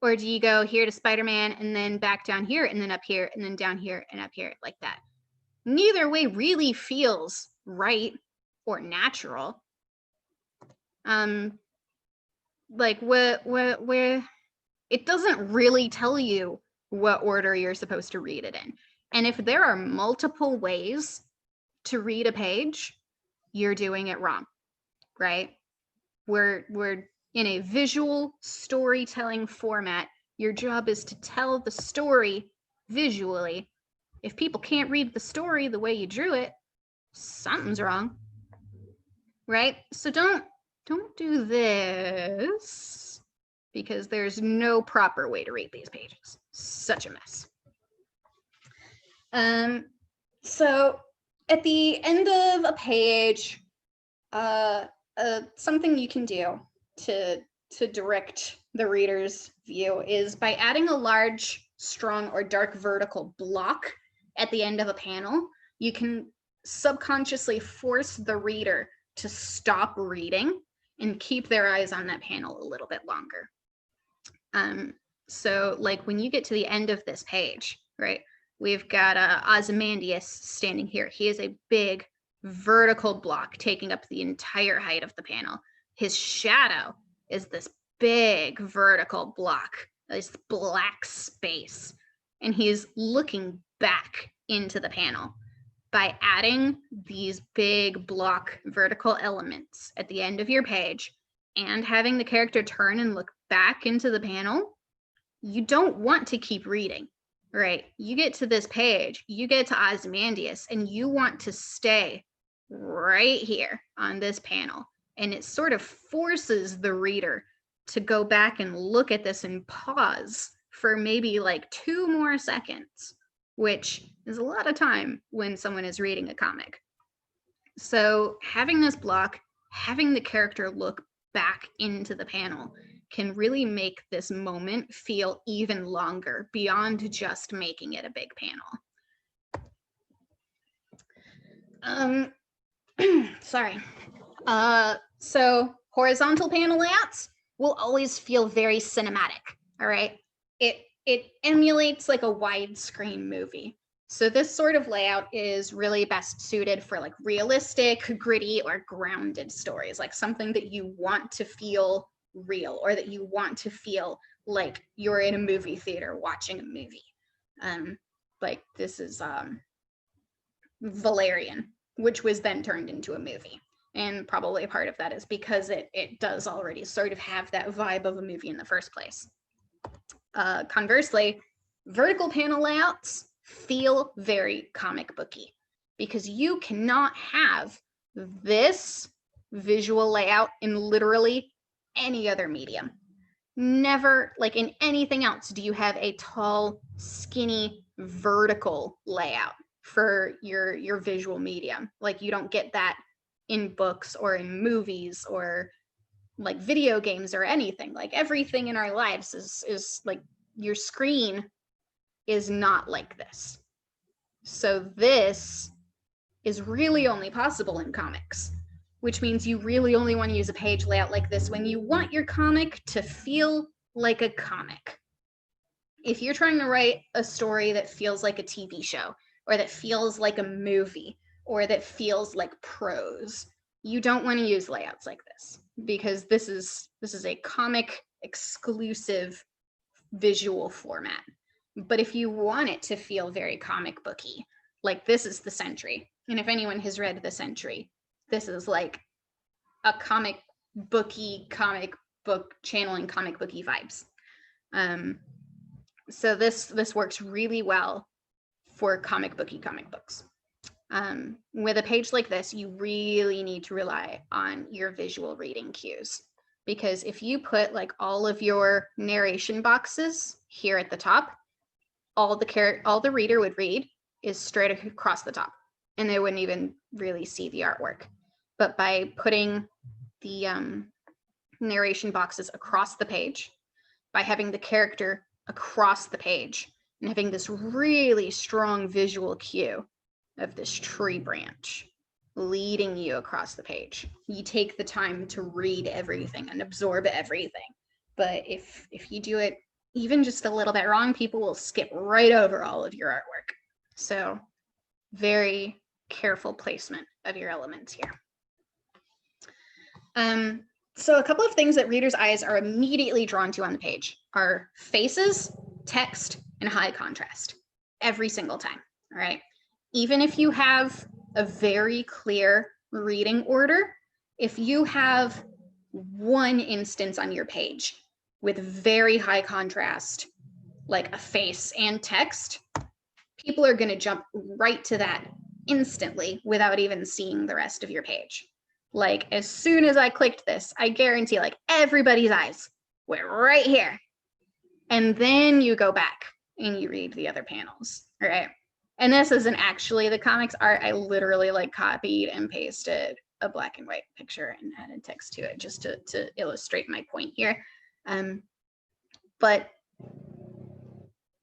Or do you go here to Spider-Man and then back down here and then up here and then down here and up here like that? Neither way really feels right or natural. Like where it doesn't really tell you what order you're supposed to read it in. And if there are multiple ways to read a page, you're doing it wrong, right? We're in a visual storytelling format. Your job is to tell the story visually. If people can't read the story the way you drew it, something's wrong, right? So don't do this because there's no proper way to read these pages. Such a mess. So at the end of a page, something you can do to direct the reader's view is by adding a large, strong, or dark vertical block at the end of a panel. You can subconsciously force the reader to stop reading and keep their eyes on that panel a little bit longer. So like when you get to the end of this page, right, we've got Ozymandias standing here. He is a big vertical block taking up the entire height of the panel. His shadow is this big vertical block, this black space, and he's looking back into the panel. By adding these big block vertical elements at the end of your page and having the character turn and look back into the panel, you don't want to keep reading, right? You get to this page, you get to Ozymandias, and you want to stay right here on this panel. And it sort of forces the reader to go back and look at this and pause for maybe like 2 more seconds, which is a lot of time when someone is reading a comic. So having this block, having the character look back into the panel can really make this moment feel even longer beyond just making it a big panel. Sorry. So horizontal panel layouts will always feel very cinematic, all right? It emulates like a widescreen movie. So this sort of layout is really best suited for like realistic, gritty, or grounded stories, like something that you want to feel real or that you want to feel like you're in a movie theater watching a movie. Like this is Valerian, which was then turned into a movie. And probably part of that is because it does already sort of have that vibe of a movie in the first place. Conversely, vertical panel layouts feel very comic booky because you cannot have this visual layout in literally any other medium. Never, like in anything else, do you have a tall, skinny, vertical layout for your visual medium. Like you don't get that in books or in movies or like video games or anything. Like everything in our lives is like your screen is not like this. So this is really only possible in comics, which means you really only want to use a page layout like this when you want your comic to feel like a comic. If you're trying to write a story that feels like a TV show or that feels like a movie or that feels like prose, you don't want to use layouts like this because this is a comic exclusive visual format. But if you want it to feel very comic booky, like this is the Sentry. And if anyone has read the Sentry, this is like a comic book channeling comic booky vibes. So this works really well for comic books. With a page like this, you really need to rely on your visual reading cues, because if you put like all of your narration boxes here at the top, all the reader would read is straight across the top. and they wouldn't even really see the artwork. But by putting the narration boxes across the page, by having the character across the page, and having this really strong visual cue of this tree branch leading you across the page, you take the time to read everything and absorb everything. But if you do it even just a little bit wrong, people will skip right over all of your artwork. So very careful placement of your elements here. So a couple of things that readers' eyes are immediately drawn to on the page are faces, text, and high contrast every single time, all right? Even if you have a very clear reading order, if you have one instance on your page with very high contrast, like a face and text, people are going to jump right to that instantly without even seeing the rest of your page. Like, as soon as I clicked this, I guarantee like everybody's eyes went right here. And then you go back and you read the other panels, all right? And this isn't actually the comics art. I literally like copied and pasted a black and white picture and added text to it just to illustrate my point here. But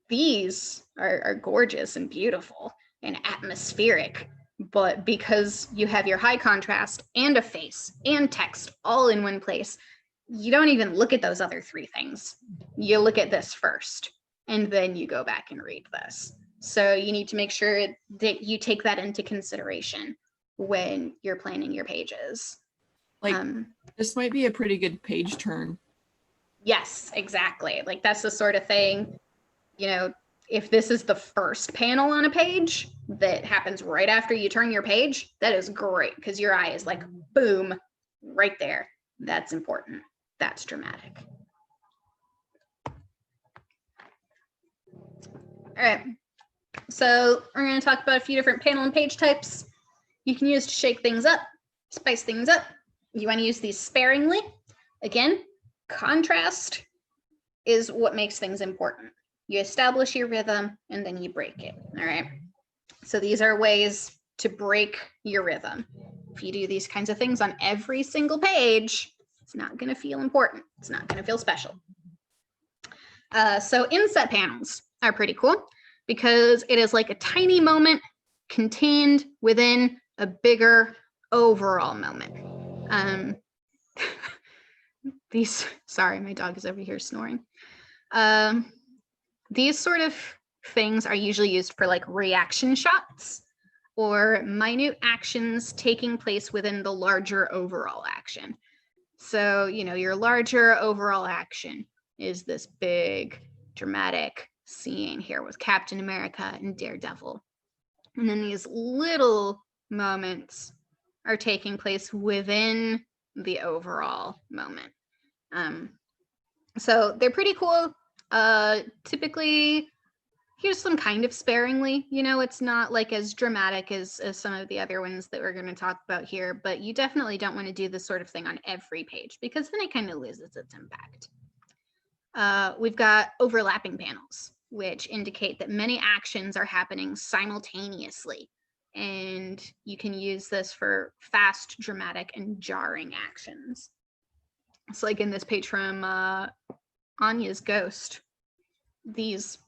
these are gorgeous and beautiful and atmospheric. But because you have your high contrast and a face and text all in one place, you don't even look at those other three things. You look at this first, and then you go back and read this. So you need to make sure that you take that into consideration when you're planning your pages. Like, this might be a pretty good page turn. Yes, exactly. Like, that's the sort of thing, you know, if this is the first panel on a page that happens right after you turn your page, that is great because your eye is like, boom, right there. That's important. That's dramatic. All right. So we're going to talk about a few different panel and page types you can use to shake things up, spice things up. You want to use these sparingly. Again, contrast is what makes things important. You establish your rhythm and then you break it, all right? So these are ways to break your rhythm. If you do these kinds of things on every single page, it's not gonna feel important. It's not gonna feel special. So inset panels are pretty cool because it is like a tiny moment contained within a bigger overall moment. Sorry, my dog is over here snoring. These sort of things are usually used for like reaction shots or minute actions taking place within the larger overall action. So, you know, your larger overall action is this big dramatic scene here with Captain America and Daredevil. And then these little moments are taking place within the overall moment. So they're pretty cool. Typically used some kind of sparingly, you know, it's not like as dramatic as some of the other ones that we're going to talk about here, but you definitely don't want to do this sort of thing on every page because then it kind of loses its impact. We've got overlapping panels, which indicate that many actions are happening simultaneously. And you can use this for fast, dramatic, and jarring actions. It's like in this page from Anya's Ghost. These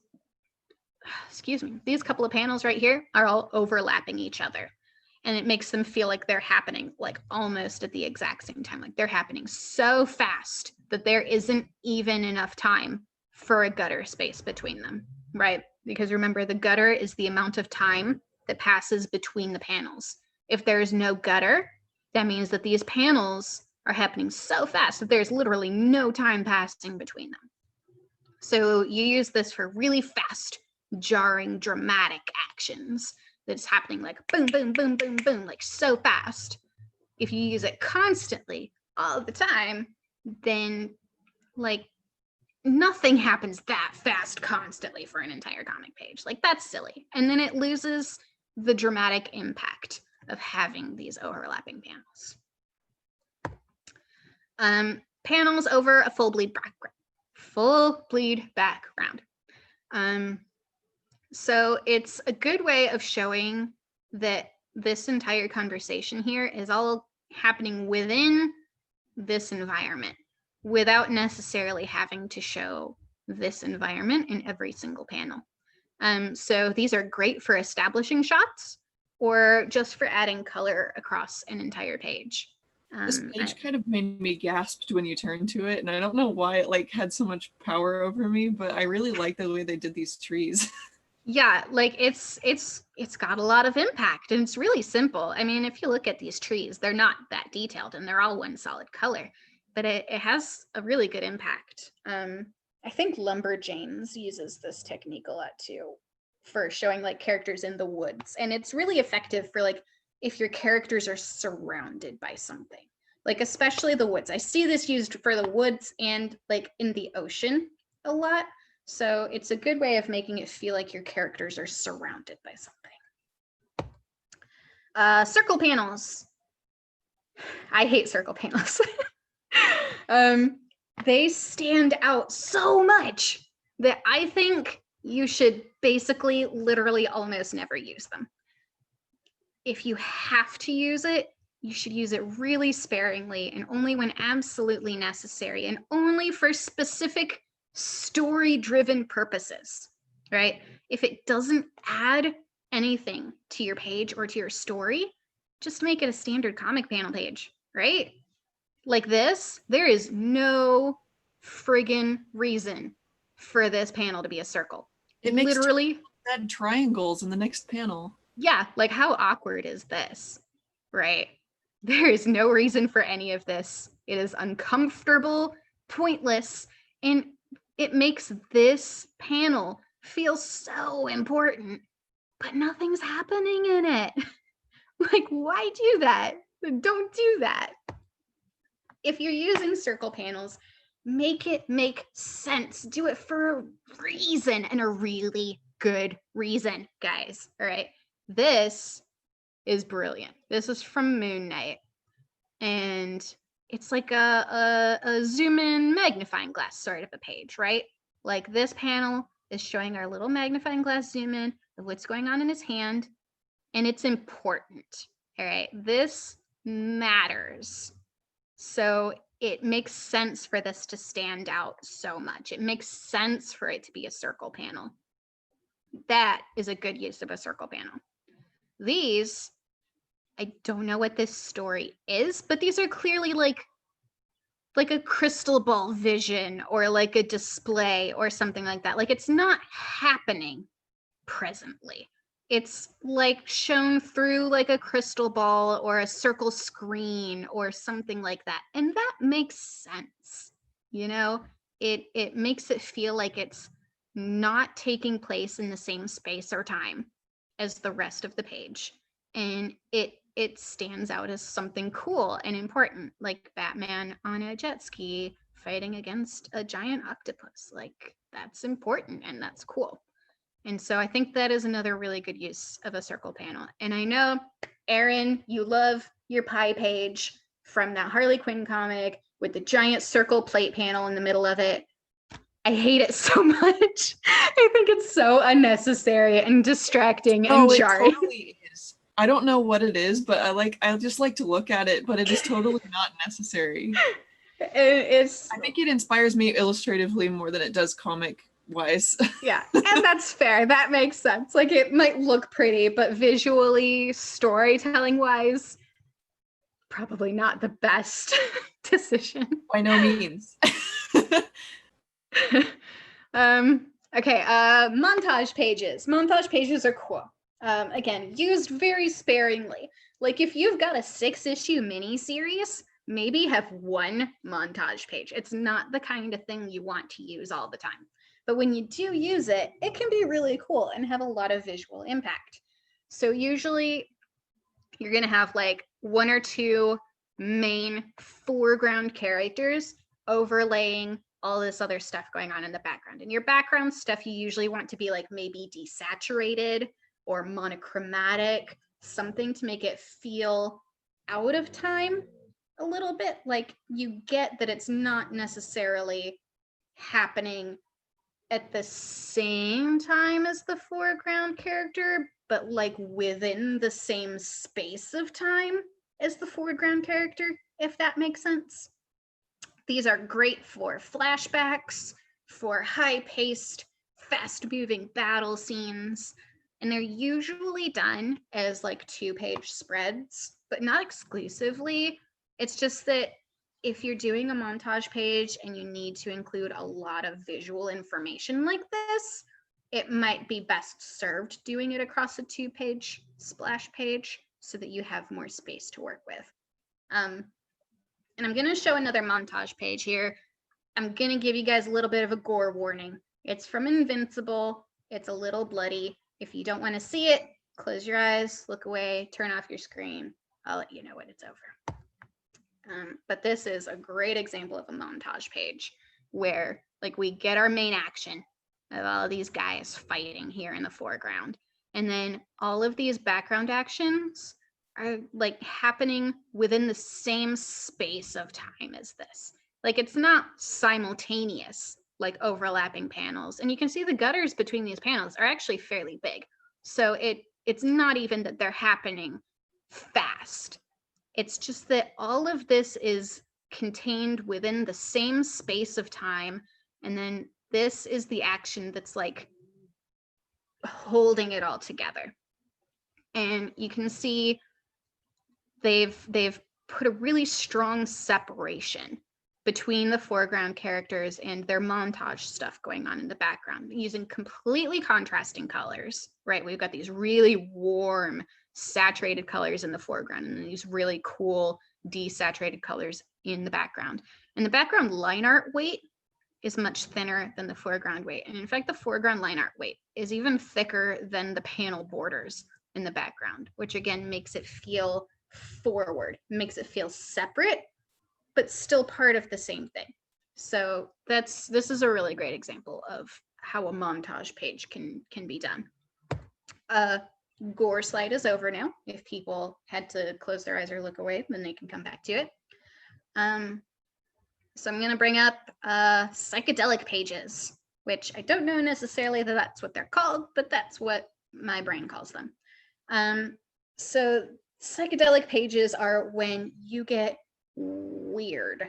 couple of panels right here are all overlapping each other. And it makes them feel like they're happening like almost at the exact same time. Like they're happening so fast that there isn't even enough time for a gutter space between them, right? Because remember, the gutter is the amount of time that passes between the panels. If there's no gutter, that means that these panels are happening so fast that there's literally no time passing between them. So you use this for really fast, jarring, dramatic actions that's happening like boom, boom, boom, boom, boom, like so fast. If you use it constantly all the time, then like nothing happens that fast constantly for an entire comic page. Like that's silly. And then it loses the dramatic impact of having these overlapping panels. Panels over a full bleed background. So it's a good way of showing that this entire conversation here is all happening within this environment without necessarily having to show this environment in every single panel. So these are great for establishing shots or just for adding color across an entire page. This page kind of made me gasp when you turned to it, and I don't know why it like had so much power over me, but I really like the way they did these trees. Yeah, like it's got a lot of impact, and it's really simple. I mean, if you look at these trees, they're not that detailed and they're all one solid color, but it has a really good impact. I think Lumberjanes uses this technique a lot too for showing like characters in the woods, and it's really effective for like if your characters are surrounded by something, like especially the woods. I see this used for the woods and like in the ocean a lot. So it's a good way of making it feel like your characters are surrounded by something. Circle panels. I hate circle panels. They stand out so much that I think you should basically literally almost never use them. If you have to use it, you should use it really sparingly and only when absolutely necessary and only for specific story-driven purposes, right? If it doesn't add anything to your page or to your story, just make it a standard comic panel page, right? Like this, there is no friggin' reason for this panel to be a circle. It makes literally red triangles in the next panel. Yeah, like how awkward is this, right? There is no reason for any of this. It is uncomfortable, pointless, and it makes this panel feel so important, but nothing's happening in it. Like, why do that? Don't do that. If you're using circle panels, make it make sense. Do it for a reason, and a really good reason, guys. All right. This is brilliant. This is from Moon Knight, and it's like a zoom in magnifying glass sort of a page, right? Like this panel is showing our little magnifying glass zoom in of what's going on in his hand, and it's important. All right, this matters. So it makes sense for this to stand out so much. It makes sense for it to be a circle panel. That is a good use of a circle panel. These, I don't know what this story is, but these are clearly like a crystal ball vision or like a display or something like that. Like it's not happening presently. It's like shown through like a crystal ball or a circle screen or something like that. And that makes sense. You know, it makes it feel like it's not taking place in the same space or time as the rest of the page. And it stands out as something cool and important, like Batman on a jet ski fighting against a giant octopus. Like that's important and that's cool. And so I think that is another really good use of a circle panel. And I know, Aaron, you love your pie page from that Harley Quinn comic with the giant circle plate panel in the middle of it. I hate it so much. I think it's so unnecessary and distracting and jarring. It totally is. I don't know what it is, but I just like to look at it, but it is totally not necessary. I think it inspires me illustratively more than it does comic wise. Yeah, and that's fair. That makes sense. Like it might look pretty, but visually, storytelling wise, probably not the best decision. By no means. Okay, montage pages. Montage pages are cool. Again, used very sparingly. Like if you've got a 6-issue miniseries, maybe have one montage page. It's not the kind of thing you want to use all the time. But when you do use it, it can be really cool and have a lot of visual impact. So usually you're going to have like one or two main foreground characters overlaying all this other stuff going on in the background. And your background stuff you usually want to be like maybe desaturated or monochromatic, something to make it feel out of time a little bit. Like you get that it's not necessarily happening at the same time as the foreground character, but like within the same space of time as the foreground character, if that makes sense. These are great for flashbacks, for high-paced, fast-moving battle scenes, and they're usually done as like 2-page spreads, but not exclusively. It's just that if you're doing a montage page and you need to include a lot of visual information like this, it might be best served doing it across a 2-page splash page so that you have more space to work with. And I'm going to show another montage page here. I'm going to give you guys a little bit of a gore warning. It's from Invincible. It's a little bloody. If you don't want to see it, close your eyes, look away, turn off your screen. I'll let you know when it's over. But this is a great example of a montage page where like we get our main action of all of these guys fighting here in the foreground. And then all of these background actions are like happening within the same space of time as this. Like it's not simultaneous, like overlapping panels. And you can see the gutters between these panels are actually fairly big. So it's not even that they're happening fast. It's just that all of this is contained within the same space of time. And then this is the action that's like holding it all together. And you can see they've put a really strong separation between the foreground characters and their montage stuff going on in the background using completely contrasting colors, right? We've got these really warm, saturated colors in the foreground and these really cool, desaturated colors in the background. And the background line art weight is much thinner than the foreground weight. And in fact, the foreground line art weight is even thicker than the panel borders in the background, which again makes it feel forward, makes it feel separate, but still part of the same thing. So this is a really great example of how a montage page can be done. Gore slide is over now. If people had to close their eyes or look away, then they can come back to it. So I'm going to bring up psychedelic pages, which I don't know necessarily that that's what they're called, but that's what my brain calls them. So psychedelic pages are when you get weird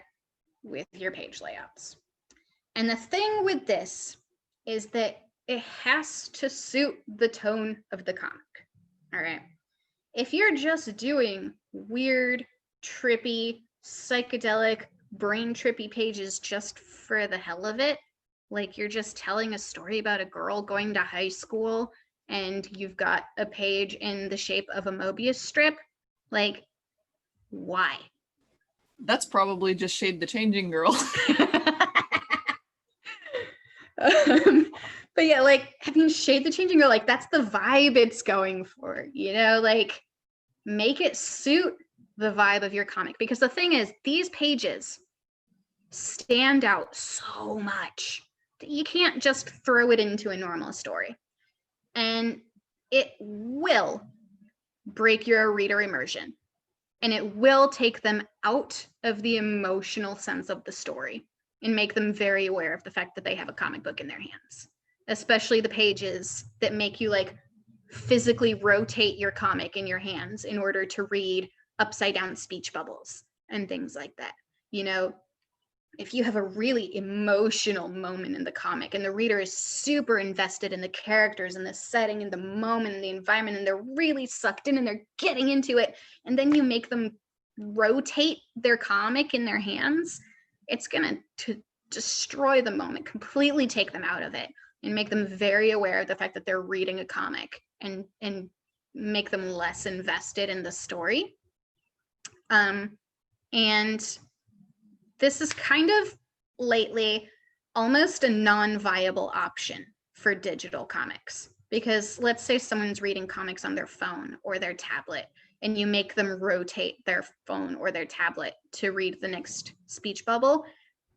with your page layouts. And the thing with this is that it has to suit the tone of the comic. All right. If you're just doing weird, trippy, psychedelic, brain trippy pages just for the hell of it, like you're just telling a story about a girl going to high school and you've got a page in the shape of a Mobius strip, like, why? That's probably just Shade the Changing Girl. But yeah, like, I mean, Shade the Changing Girl, like, that's the vibe it's going for, you know, like, make it suit the vibe of your comic. Because the thing is, these pages stand out so much that you can't just throw it into a normal story. And it will break your reader immersion. And it will take them out of the emotional sense of the story and make them very aware of the fact that they have a comic book in their hands, especially the pages that make you like physically rotate your comic in your hands in order to read upside down speech bubbles and things like that. You know, if you have a really emotional moment in the comic and the reader is super invested in the characters and the setting and the moment and the environment, and they're really sucked in and they're getting into it, and then you make them rotate their comic in their hands, it's going to destroy the moment, completely take them out of it and make them very aware of the fact that they're reading a comic and make them less invested in the story. And this is kind of lately almost a non-viable option for digital comics, because let's say someone's reading comics on their phone or their tablet and you make them rotate their phone or their tablet to read the next speech bubble,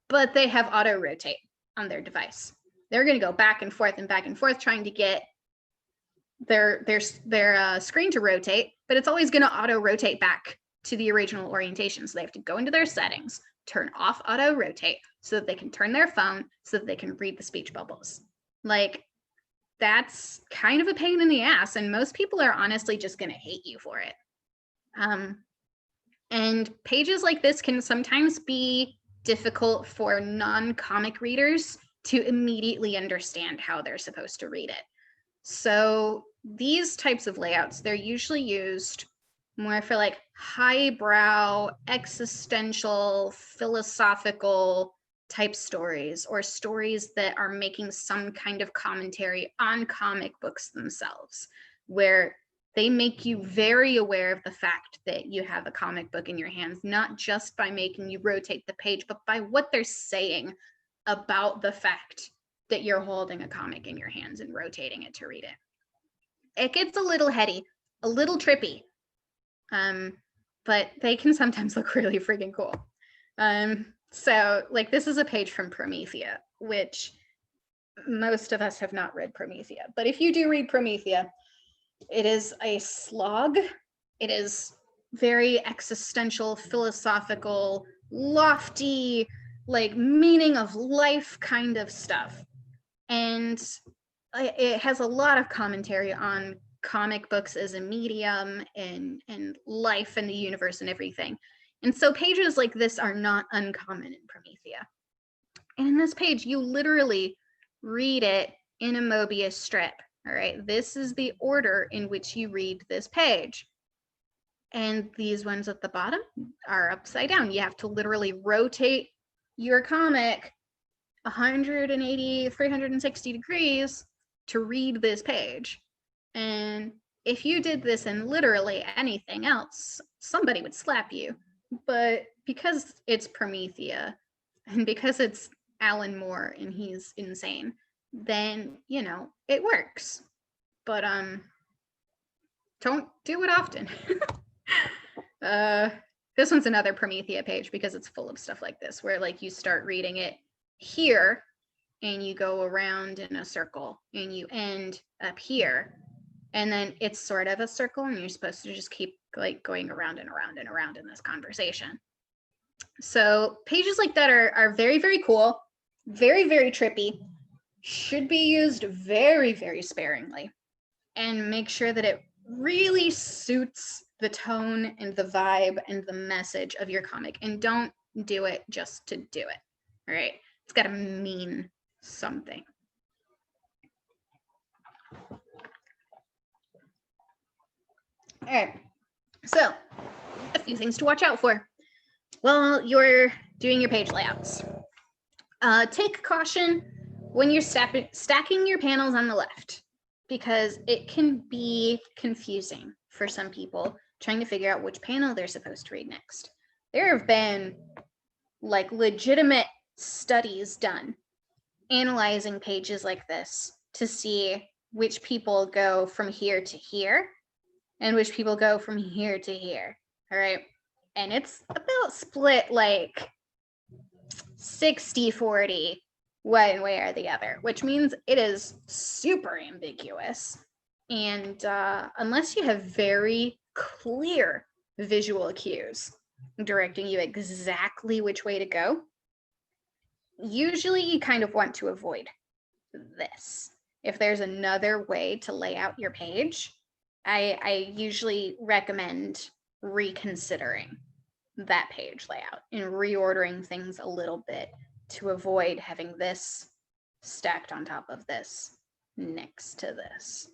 but they have auto rotate on their device. They're going to go back and forth trying to get their screen to rotate, but it's always going to auto rotate back to the original orientation. So they have to go into their settings, turn off auto rotate so that they can turn their phone so that they can read the speech bubbles. Like, that's kind of a pain in the ass, and most people are honestly just going to hate you for it. And pages like this can sometimes be difficult for non-comic readers to immediately understand how they're supposed to read it. So these types of layouts, they're usually used more for like highbrow, existential, philosophical type stories, or stories that are making some kind of commentary on comic books themselves, where they make you very aware of the fact that you have a comic book in your hands, not just by making you rotate the page, but by what they're saying about the fact that you're holding a comic in your hands and rotating it to read it. It gets a little heady, a little trippy, but they can sometimes look really freaking cool. So like this is a page from Promethea, which most of us have not read Promethea, but if you do read Promethea, it is a slog. It is very existential, philosophical, lofty, like meaning of life kind of stuff. And it has a lot of commentary on comic books as a medium and life and the universe and everything. And so pages like this are not uncommon in Promethea. And in this page, you literally read it in a Mobius strip. All right, this is the order in which you read this page. And these ones at the bottom are upside down. You have to literally rotate your comic 180, 360 degrees to read this page. And if you did this in literally anything else, somebody would slap you. But because it's Promethea and because it's Alan Moore and he's insane, then, you know, it works. But don't do it often. This one's another Promethea page because it's full of stuff like this, where like you start reading it here and you go around in a circle and you end up here. And then it's sort of a circle and you're supposed to just keep like going around and around and around in this conversation. So pages like that are very, very cool, very, very trippy, should be used very, very sparingly, and make sure that it really suits the tone and the vibe and the message of your comic, and don't do it just to do it. All right, it's got to mean something. All right, so a few things to watch out for while you're doing your page layouts. Take caution when you're stacking your panels on the left, because it can be confusing for some people trying to figure out which panel they're supposed to read next. There have been like legitimate studies done analyzing pages like this to see which people go from here to here and which people go from here to here. All right. And it's about split like 60-40 one way or the other, which means it is super ambiguous. And unless you have very clear visual cues directing you exactly which way to go, usually you kind of want to avoid this. If there's another way to lay out your page, I usually recommend reconsidering that page layout and reordering things a little bit to avoid having this stacked on top of this next to this.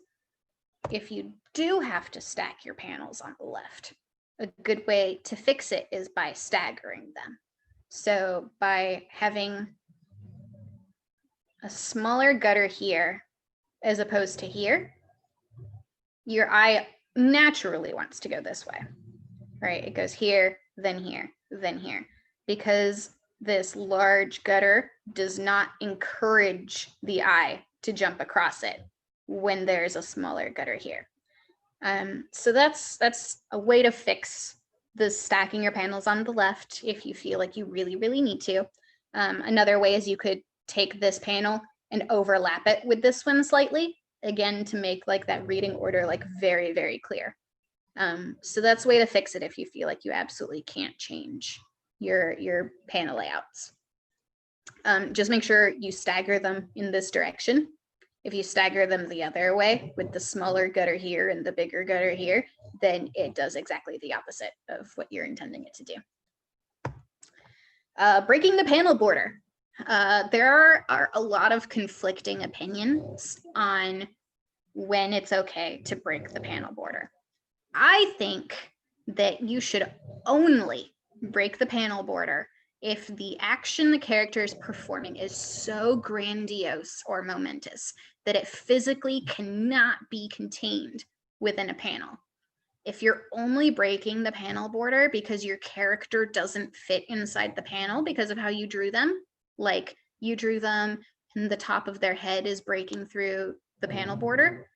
If you do have to stack your panels on the left, a good way to fix it is by staggering them. So by having a smaller gutter here as opposed to here, your eye naturally wants to go this way, right? It goes here, then here, then here, because this large gutter does not encourage the eye to jump across it when there's a smaller gutter here. So that's a way to fix the stacking your panels on the left if you feel like you really, really need to. Another way is you could take this panel and overlap it with this one slightly, again, to make like that reading order like very, very clear. So that's a way to fix it if you feel like you absolutely can't change your panel layouts. Just make sure you stagger them in this direction If you stagger them the other way with the smaller gutter here and the bigger gutter here, then it does exactly the opposite of what you're intending it to do. Breaking the panel border. There are a lot of conflicting opinions on when it's okay to break the panel border. I think that you should only break the panel border if the action the character is performing is so grandiose or momentous that it physically cannot be contained within a panel. If you're only breaking the panel border because your character doesn't fit inside the panel because of how you drew them, like you drew them and the top of their head is breaking through the panel border,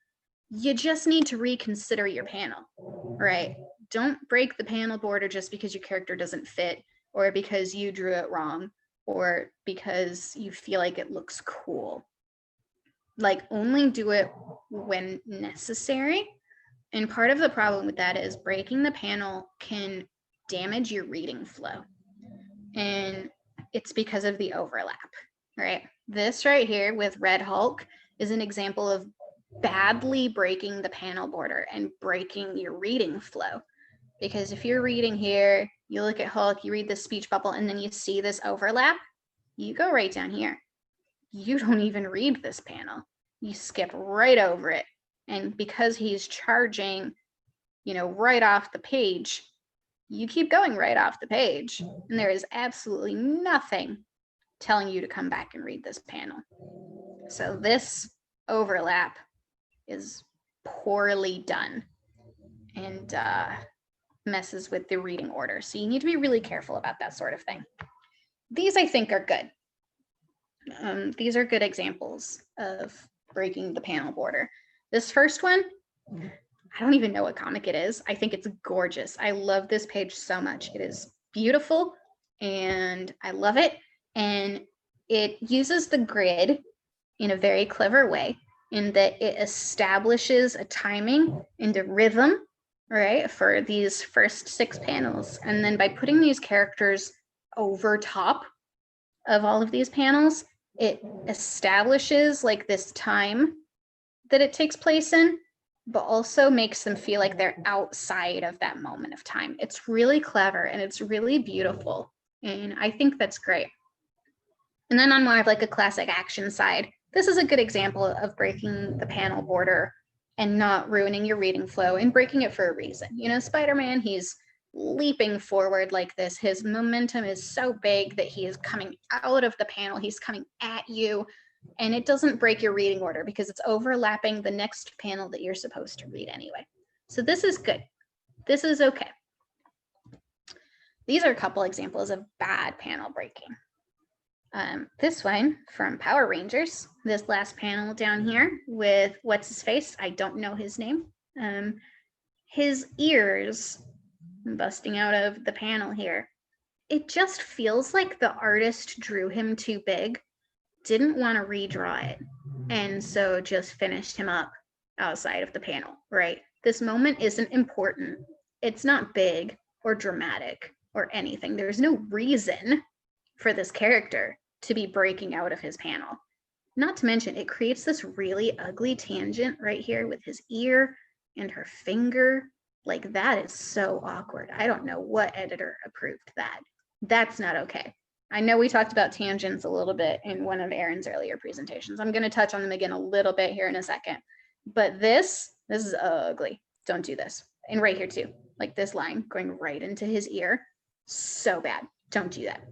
you just need to reconsider your panel, right? Don't break the panel border just because your character doesn't fit, or because you drew it wrong, or because you feel like it looks cool. Like, only do it when necessary. And part of the problem with that is breaking the panel can damage your reading flow. And it's because of the overlap, right? This right here with Red Hulk is an example of badly breaking the panel border and breaking your reading flow. Because if you're reading here, you look at Hulk, you read the speech bubble, and then you see this overlap, you go right down here. You don't even read this panel. You skip right over it. And because he's charging, right off the page, you keep going right off the page. And there is absolutely nothing telling you to come back and read this panel. So this overlap is poorly done and messes with the reading order. So you need to be really careful about that sort of thing. These, I think, are good. These are good examples of breaking the panel border. This first one, I don't even know what comic it is. I think it's gorgeous. I love this page so much. It is beautiful and I love it. And it uses the grid in a very clever way, in that it establishes a timing and a rhythm, right, for these first 6 panels. And then by putting these characters over top of all of these panels, it establishes like this time that it takes place in, but also makes them feel like they're outside of that moment of time. It's really clever and it's really beautiful. And I think that's great. And then on more of like a classic action side, this is a good example of breaking the panel border and not ruining your reading flow and breaking it for a reason. Spider-Man, he's leaping forward like this. His momentum is so big that he is coming out of the panel. He's coming at you, and it doesn't break your reading order because it's overlapping the next panel that you're supposed to read anyway. So this is good. This is okay. These are a couple examples of bad panel breaking. This one from Power Rangers, this last panel down here with what's his face? I don't know his name. His ears busting out of the panel here. It just feels like the artist drew him too big, didn't want to redraw it, and so just finished him up outside of the panel, right? This moment isn't important. It's not big or dramatic or anything. There's no reason for this character to be breaking out of his panel. Not to mention, it creates this really ugly tangent right here with his ear and her finger. Like, that is so awkward. I don't know what editor approved that. That's not okay. I know we talked about tangents a little bit in one of Aaron's earlier presentations. I'm going to touch on them again a little bit here in a second. But this is ugly. Don't do this. And right here too, like this line going right into his ear. So bad. Don't do that.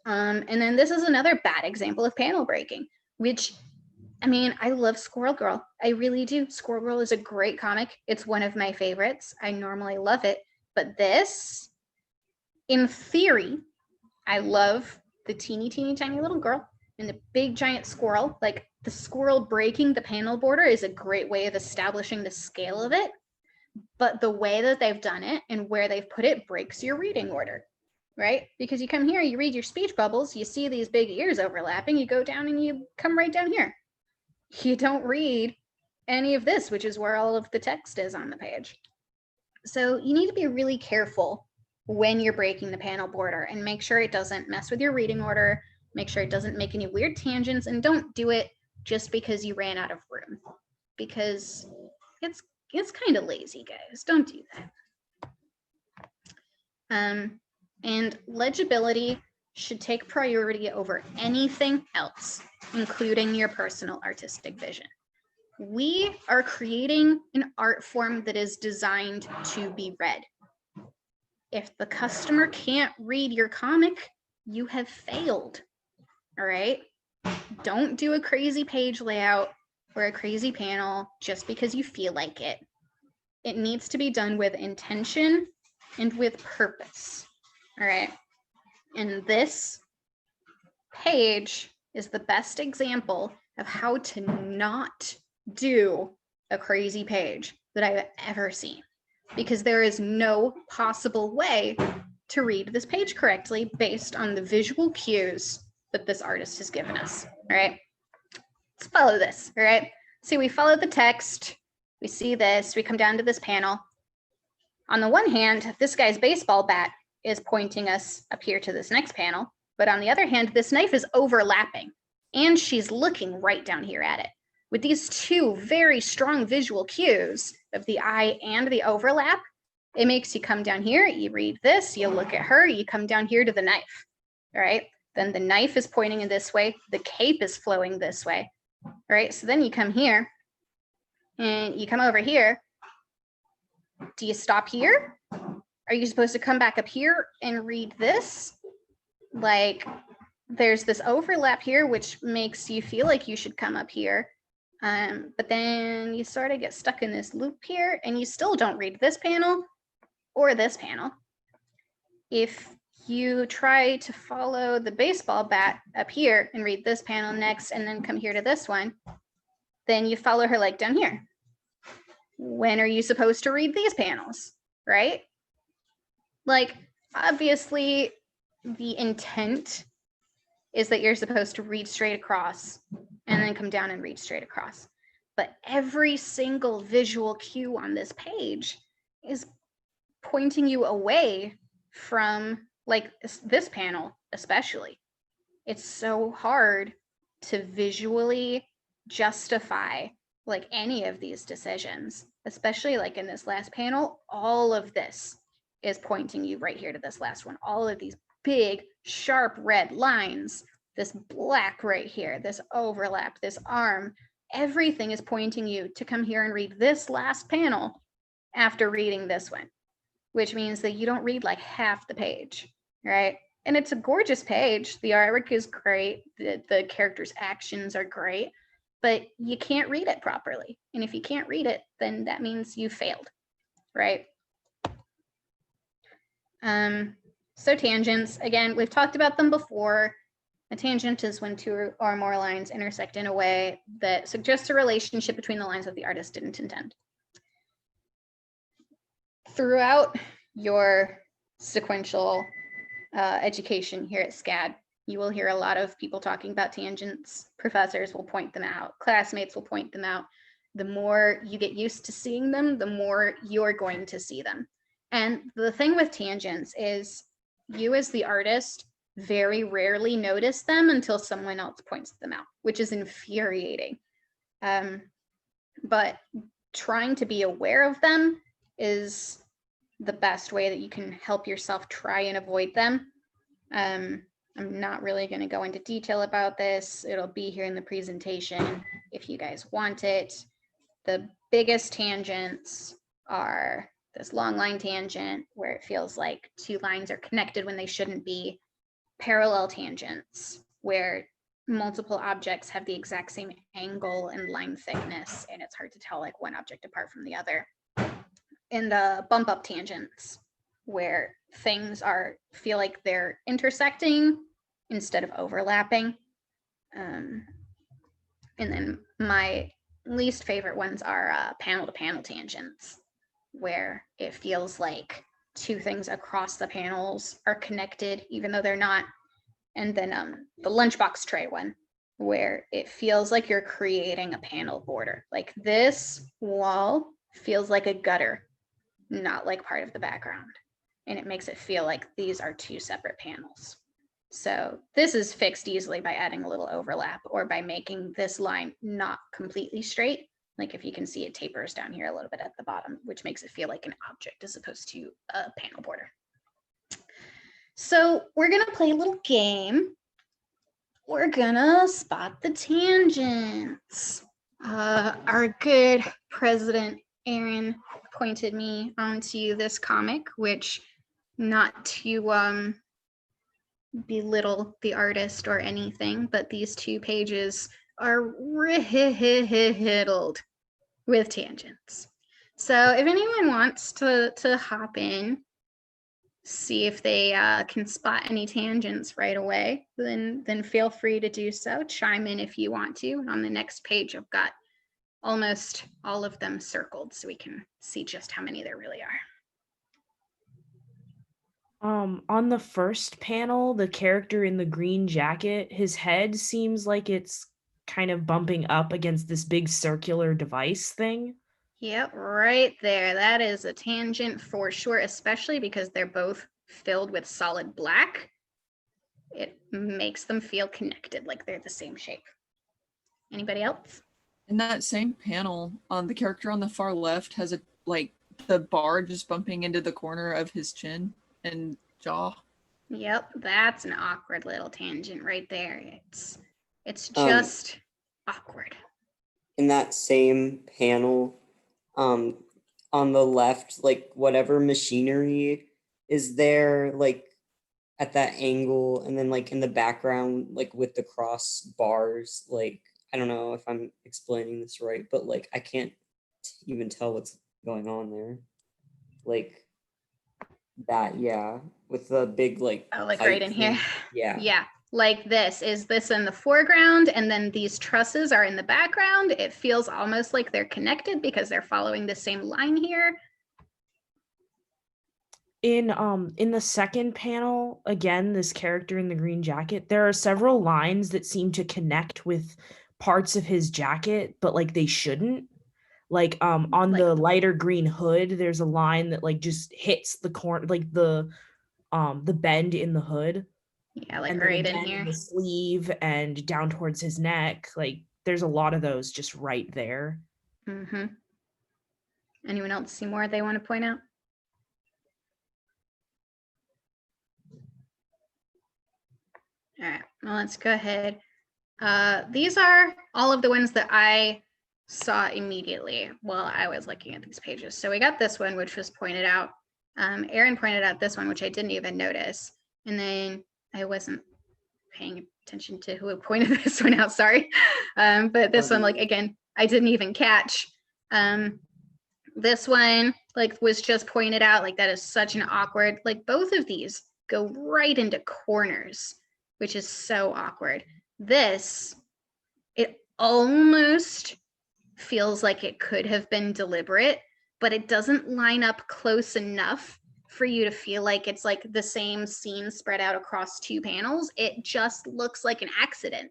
And then this is another bad example of panel breaking, which, I mean, I love Squirrel Girl. I really do. Squirrel Girl is a great comic. It's one of my favorites. I normally love it. But this, in theory, I love the teeny tiny little girl and the big giant squirrel. Like, the squirrel breaking the panel border is a great way of establishing the scale of it. But the way that they've done it and where they've put it breaks your reading order, right? Because you come here, you read your speech bubbles, you see these big ears overlapping, you go down and you come right down here. You don't read any of this, which is where all of the text is on the page. So you need to be really careful when you're breaking the panel border and make sure it doesn't mess with your reading order, make sure it doesn't make any weird tangents, and don't do it just because you ran out of room, because it's kind of lazy, guys. Don't do that. And legibility should take priority over anything else, including your personal artistic vision. We are creating an art form that is designed to be read. If the customer can't read your comic, you have failed. All right? Don't do a crazy page layout or a crazy panel just because you feel like it. It needs to be done with intention and with purpose. All right? And this page is the best example of how to not do a crazy page that I've ever seen, because there is no possible way to read this page correctly based on the visual cues that this artist has given us. All right, let's follow this. All right, see, we follow the text, we see this, we come down to this panel. On the one hand, this guy's baseball bat is pointing us up here to this next panel, but on the other hand, this knife is overlapping and she's looking right down here at it. With these two very strong visual cues of the eye and the overlap, it makes you come down here, you read this, you look at her, you come down here to the knife, all right? Then the knife is pointing in this way, the cape is flowing this way, all right? So then you come here and you come over here. Do you stop here? Are you supposed to come back up here and read this? Like, there's this overlap here, which makes you feel like you should come up here. But then you sort of get stuck in this loop here and you still don't read this panel or this panel. If you try to follow the baseball bat up here and read this panel next and then come here to this one, then you follow her like down here. When are you supposed to read these panels, right? Like, obviously, the intent is that you're supposed to read straight across and then come down and read straight across. But every single visual cue on this page is pointing you away from, like, this panel especially. It's so hard to visually justify like any of these decisions, especially like in this last panel. All of this is pointing you right here to this last one. All of these big, sharp red lines, this black right here, this overlap, this arm, everything is pointing you to come here and read this last panel after reading this one, which means that you don't read like half the page, right? And it's a gorgeous page. The artwork is great. The characters' actions are great, but you can't read it properly. And if you can't read it, then that means you failed, right? So tangents, again, we've talked about them before. A tangent is when two or more lines intersect in a way that suggests a relationship between the lines that the artist didn't intend. Throughout your sequential education here at SCAD, you will hear a lot of people talking about tangents. Professors will point them out. Classmates will point them out. The more you get used to seeing them, the more you're going to see them. And the thing with tangents is you as the artist very rarely notice them until someone else points them out, which is infuriating. But trying to be aware of them is the best way that you can help yourself try and avoid them. I'm not really going to go into detail about this. It'll be here in the presentation if you guys want it. The biggest tangents are this long line tangent where it feels like two lines are connected when they shouldn't be. Parallel tangents where multiple objects have the exact same angle and line thickness and it's hard to tell like one object apart from the other. And the bump up tangents where things feel like they're intersecting instead of overlapping. And then my least favorite ones are panel to panel tangents, where it feels like two things across the panels are connected, even though they're not. And then the lunchbox tray one, where it feels like you're creating a panel border. Like this wall feels like a gutter, not like part of the background. And it makes it feel like these are two separate panels. So this is fixed easily by adding a little overlap or by making this line not completely straight. Like if you can see, it tapers down here a little bit at the bottom, which makes it feel like an object as opposed to a panel border. So we're gonna play a little game. We're gonna spot the tangents. Our good President Aaron pointed me onto this comic, which, not to belittle the artist or anything, but these 2 pages are riddled with tangents. So if anyone wants to hop in, see if they can spot any tangents right away, then feel free to do so. Chime in if you want to. On the next page, I've got almost all of them circled so we can see just how many there really are. On the first panel, the character in the green jacket, his head seems like it's kind of bumping up against this big circular device thing. Yep, right there. That is a tangent for sure, especially because they're both filled with solid black. It makes them feel connected, like they're the same shape. Anybody else? In that same panel, the character on the far left has a the bar just bumping into the corner of his chin and jaw. Yep, that's an awkward little tangent right there. It's just awkward. In that same panel, on the left, like whatever machinery is there, like at that angle, and then like in the background, like with the cross bars, like I don't know if I'm explaining this right, but like I can't even tell what's going on there. Like that, yeah, with the big like Like pipe right in here. thing. Yeah. Yeah, like this. Is this in the foreground and then these trusses are in the background? It feels almost like they're connected because they're following the same line here. In the second panel, again, this character in the green jacket, there are several lines that seem to connect with parts of his jacket, but like they shouldn't. Like on Like- the lighter green hood, there's a line that like just hits the corner, like the bend in the hood. Yeah, like And then right in again here. the sleeve and down towards his neck. Like there's a lot of those just right there. Mm-hmm. Anyone else see more they want to point out? All right, well, let's go ahead. These are all of the ones that I saw immediately while I was looking at these pages. So we got this one, which was pointed out. Aaron pointed out this one, which I didn't even notice. And then I wasn't paying attention to who pointed this one out, sorry. But this one, like, again, I didn't even catch. This one, like, was just pointed out, like, that is such an awkward, like, both of these go right into corners, which is so awkward. This, it almost feels like it could have been deliberate, but it doesn't line up close enough for you to feel like it's like the same scene spread out across 2 panels. It just looks like an accident.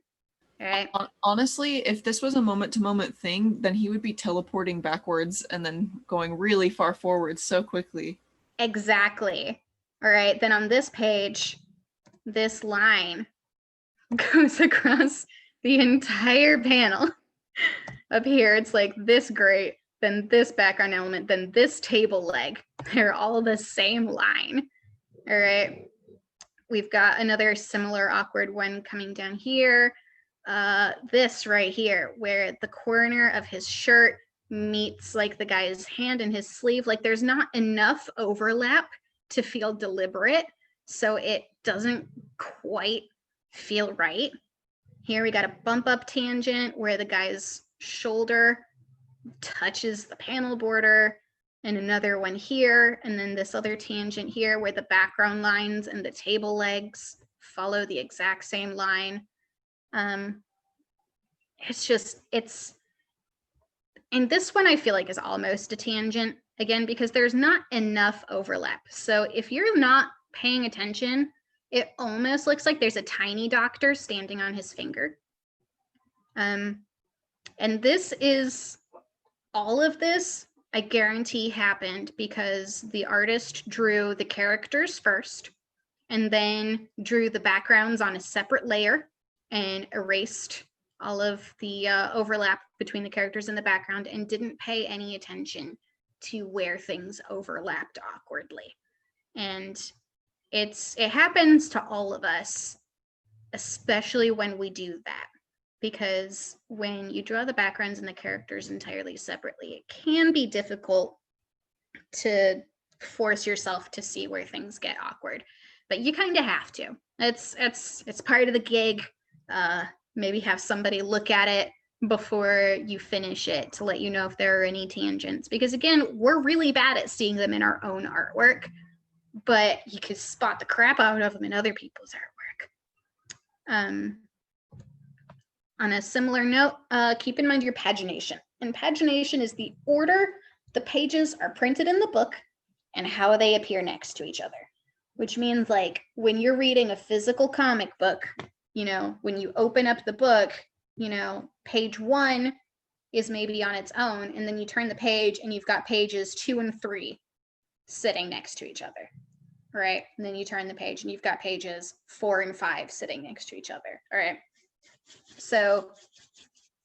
All right. Honestly, if this was a moment-to-moment thing, then he would be teleporting backwards and then going really far forward so quickly. Exactly. All right. Then on this page, this line goes across the entire panel. Up here, it's like this grate, then this background element, then this table leg. They're all the same line. All right. We've got another similar awkward one coming down here. This right here, where the corner of his shirt meets like the guy's hand in his sleeve. Like there's not enough overlap to feel deliberate. So it doesn't quite feel right. Here we got a bump up tangent where the guy's shoulder touches the panel border, and another one here, and then this other tangent here where the background lines and the table legs follow the exact same line. And this one I feel like is almost a tangent, again, because there's not enough overlap. So if you're not paying attention, it almost looks like there's a tiny doctor standing on his finger. And this is, all of this, I guarantee happened because the artist drew the characters first, and then drew the backgrounds on a separate layer and erased all of the overlap between the characters in the background and didn't pay any attention to where things overlapped awkwardly. And it happens to all of us, especially when we do that, because when you draw the backgrounds and the characters entirely separately, it can be difficult to force yourself to see where things get awkward, but you kind of have to. It's part of the gig. Maybe have somebody look at it before you finish it to let you know if there are any tangents, because again, we're really bad at seeing them in our own artwork, but you can spot the crap out of them in other people's artwork. On a similar note, keep in mind your pagination. And pagination is the order the pages are printed in the book and how they appear next to each other, which means like when you're reading a physical comic book, when you open up the book, page 1 is maybe on its own, and then you turn the page and you've got pages 2 and 3 sitting next to each other, right? And then you turn the page and you've got pages 4 and 5 sitting next to each other, all right? So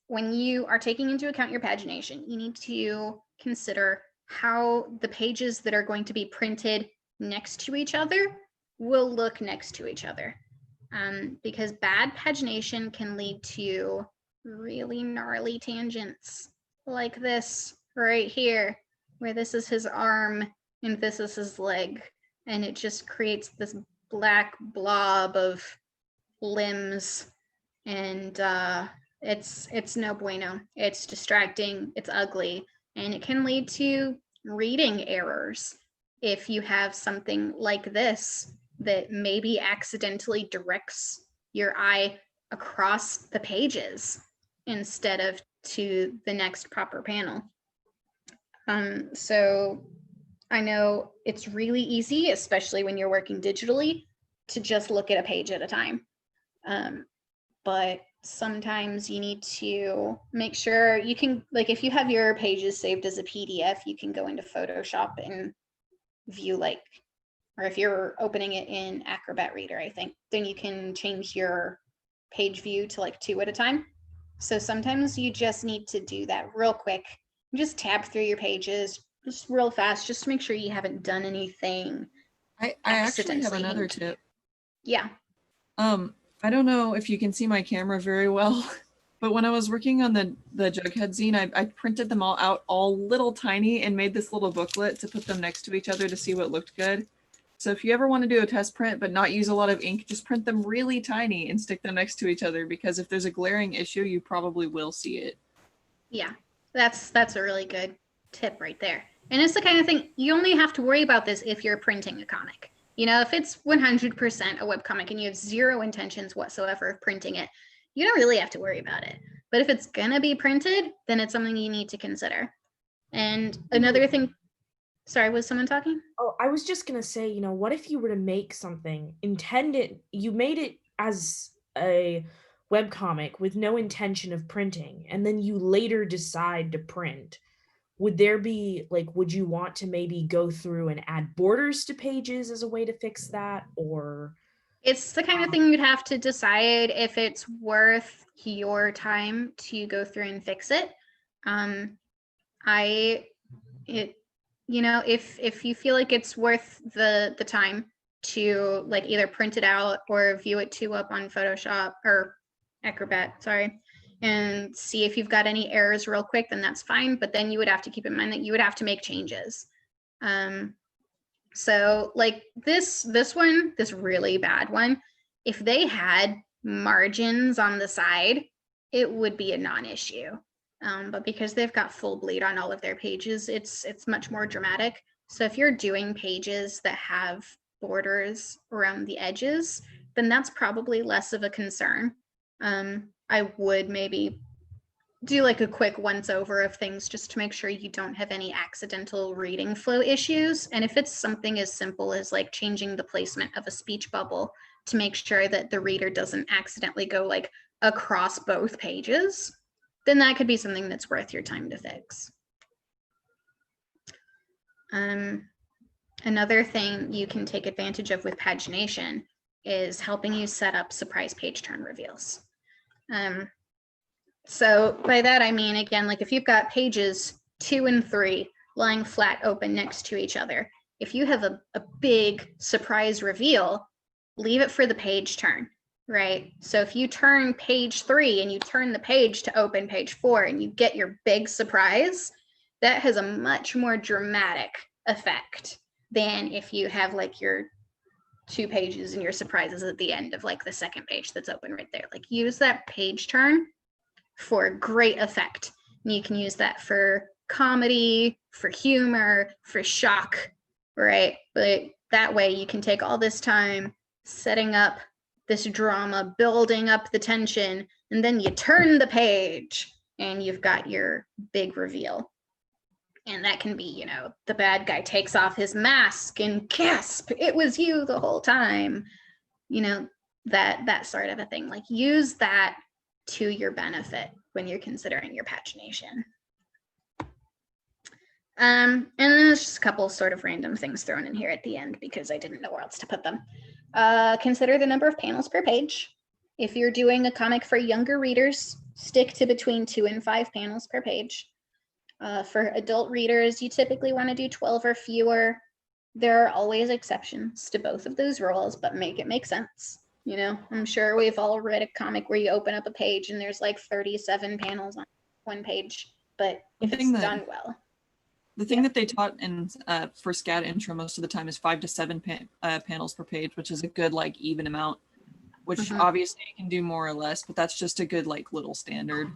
when you are taking into account your pagination, you need to consider how the pages that are going to be printed next to each other will look next to each other. Because bad pagination can lead to really gnarly tangents like this right here, where this is his arm and this is his leg, and it just creates this black blob of limbs, and it's no bueno. It's distracting, it's ugly, and it can lead to reading errors if you have something like this that maybe accidentally directs your eye across the pages instead of to the next proper panel. So I know it's really easy, especially when you're working digitally, to just look at a page at a time. But sometimes you need to make sure you can, like if you have your pages saved as a PDF, you can go into Photoshop and view or if you're opening it in Acrobat Reader, I think, then you can change your page view to 2 at a time. So sometimes you just need to do that real quick. Just tab through your pages just real fast, just to make sure you haven't done anything. I actually have another tip. Yeah. I don't know if you can see my camera very well, but when I was working on the Jughead zine, I printed them all out all little tiny and made this little booklet to put them next to each other to see what looked good. So if you ever want to do a test print but not use a lot of ink, just print them really tiny and stick them next to each other, because if there's a glaring issue, you probably will see it. Yeah, that's a really good tip right there. And it's the kind of thing, you only have to worry about this if you're printing a comic. If it's 100% a webcomic and you have zero intentions whatsoever of printing it, you don't really have to worry about it. But if it's gonna be printed, then it's something you need to consider. And another thing, sorry, was someone talking? Oh, I was just gonna say, what if you were to make something you made it as a webcomic with no intention of printing, and then you later decide to print? Would you want to maybe go through and add borders to pages as a way to fix that? Or it's the kind of thing you'd have to decide if it's worth your time to go through and fix it. If you feel like it's worth the time to either print it out or view it up on Photoshop or Acrobat, and see if you've got any errors real quick, then that's fine. But then you would have to keep in mind that you would have to make changes. So this one, this really bad one, if they had margins on the side, it would be a non-issue. But because they've got full bleed on all of their pages, it's much more dramatic. So if you're doing pages that have borders around the edges, then that's probably less of a concern. I would maybe do a quick once over of things just to make sure you don't have any accidental reading flow issues. And if it's something as simple as changing the placement of a speech bubble to make sure that the reader doesn't accidentally go across both pages, then that could be something that's worth your time to fix. Another thing you can take advantage of with pagination is helping you set up surprise page turn reveals. So by that, I mean, again, like if you've got pages 2 and 3 lying flat open next to each other, if you have a big surprise reveal, leave it for the page turn, right? So if you turn page 3 and you turn the page to open page 4 and you get your big surprise, that has a much more dramatic effect than if you have like your 2 pages and your surprises at the end of like the second page that's open right there. Like use that page turn for great effect. And you can use that for comedy, for humor, for shock, right? But that way you can take all this time setting up this drama, building up the tension, and then you turn the page and you've got your big reveal. And that can be, you know, the bad guy takes off his mask and gasp, it was you the whole time. You know, that sort of a thing. Like use that to your benefit when you're considering your pagination. And then there's just a couple sort of random things thrown in here at the end because I didn't know where else to put them. Consider the number of panels per page. If you're doing a comic for younger readers, stick to between 2 and 5 panels per page. For adult readers, you typically want to do 12 or fewer. There are always exceptions to both of those rules, but make it make sense. You know, I'm sure we've all read a comic where you open up a page and there's like 37 panels on one page, but if it's done well. The thing that they taught in for SCAD intro most of the time is 5 to 7 panels per page, which is a good like even amount, which obviously you can do more or less, but that's just a good like little standard.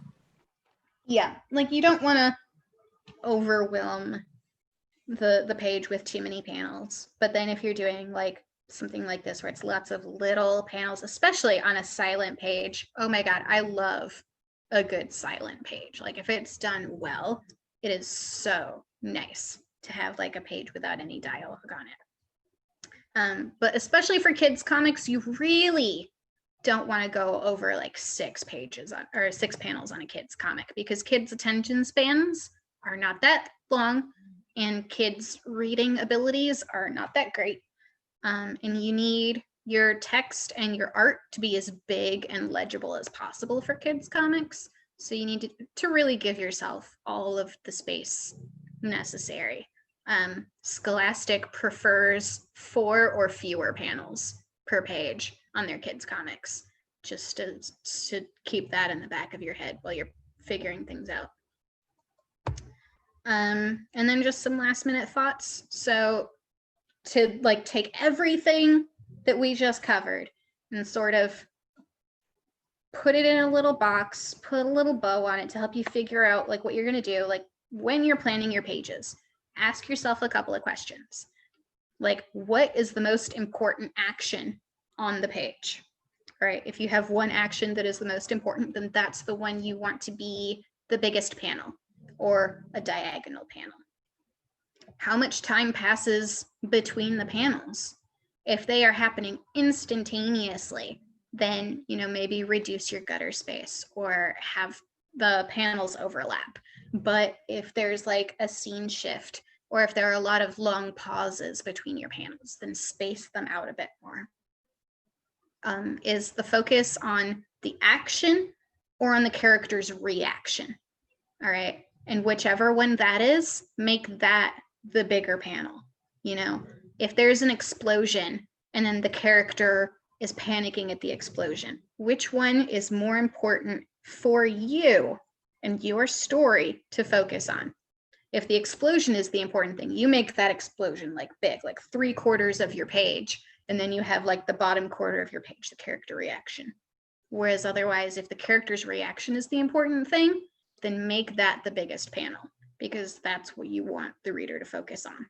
Yeah, like you don't want to overwhelm the page with too many panels. But then if you're doing like something like this where it's lots of little panels, especially on a silent page, oh my God, I love a good silent page. Like if it's done well, it is so nice to have like a page without any dialogue on it. But especially for kids comics, you really don't want to go over like 6 pages or 6 panels on a kid's comic because kids' attention spans are not that long and kids' reading abilities are not that great. And you need your text and your art to be as big and legible as possible for kids' comics. So you need to really give yourself all of the space necessary. Scholastic prefers 4 or fewer panels per page on their kids' comics, just to keep that in the back of your head while you're figuring things out. And then just some last minute thoughts. So to like take everything that we just covered and sort of put it in a little box, put a little bow on it to help you figure out like what you're going to do. Like when you're planning your pages, ask yourself a couple of questions. Like, what is the most important action on the page? Right? If you have one action that is the most important, then that's the one you want to be the biggest panel or a diagonal panel. How much time passes between the panels? If they are happening instantaneously, then, you know, maybe reduce your gutter space or have the panels overlap. But if there's like a scene shift or if there are a lot of long pauses between your panels, then space them out a bit more. Is the focus on the action or on the character's reaction? All right. And whichever one that is, make that the bigger panel. You know, if there's an explosion and then the character is panicking at the explosion, which one is more important for you and your story to focus on? If the explosion is the important thing, you make that explosion like big, like 3/4 of your page, and then you have like the bottom quarter of your page, the character reaction. Whereas otherwise, if the character's reaction is the important thing, then make that the biggest panel because that's what you want the reader to focus on.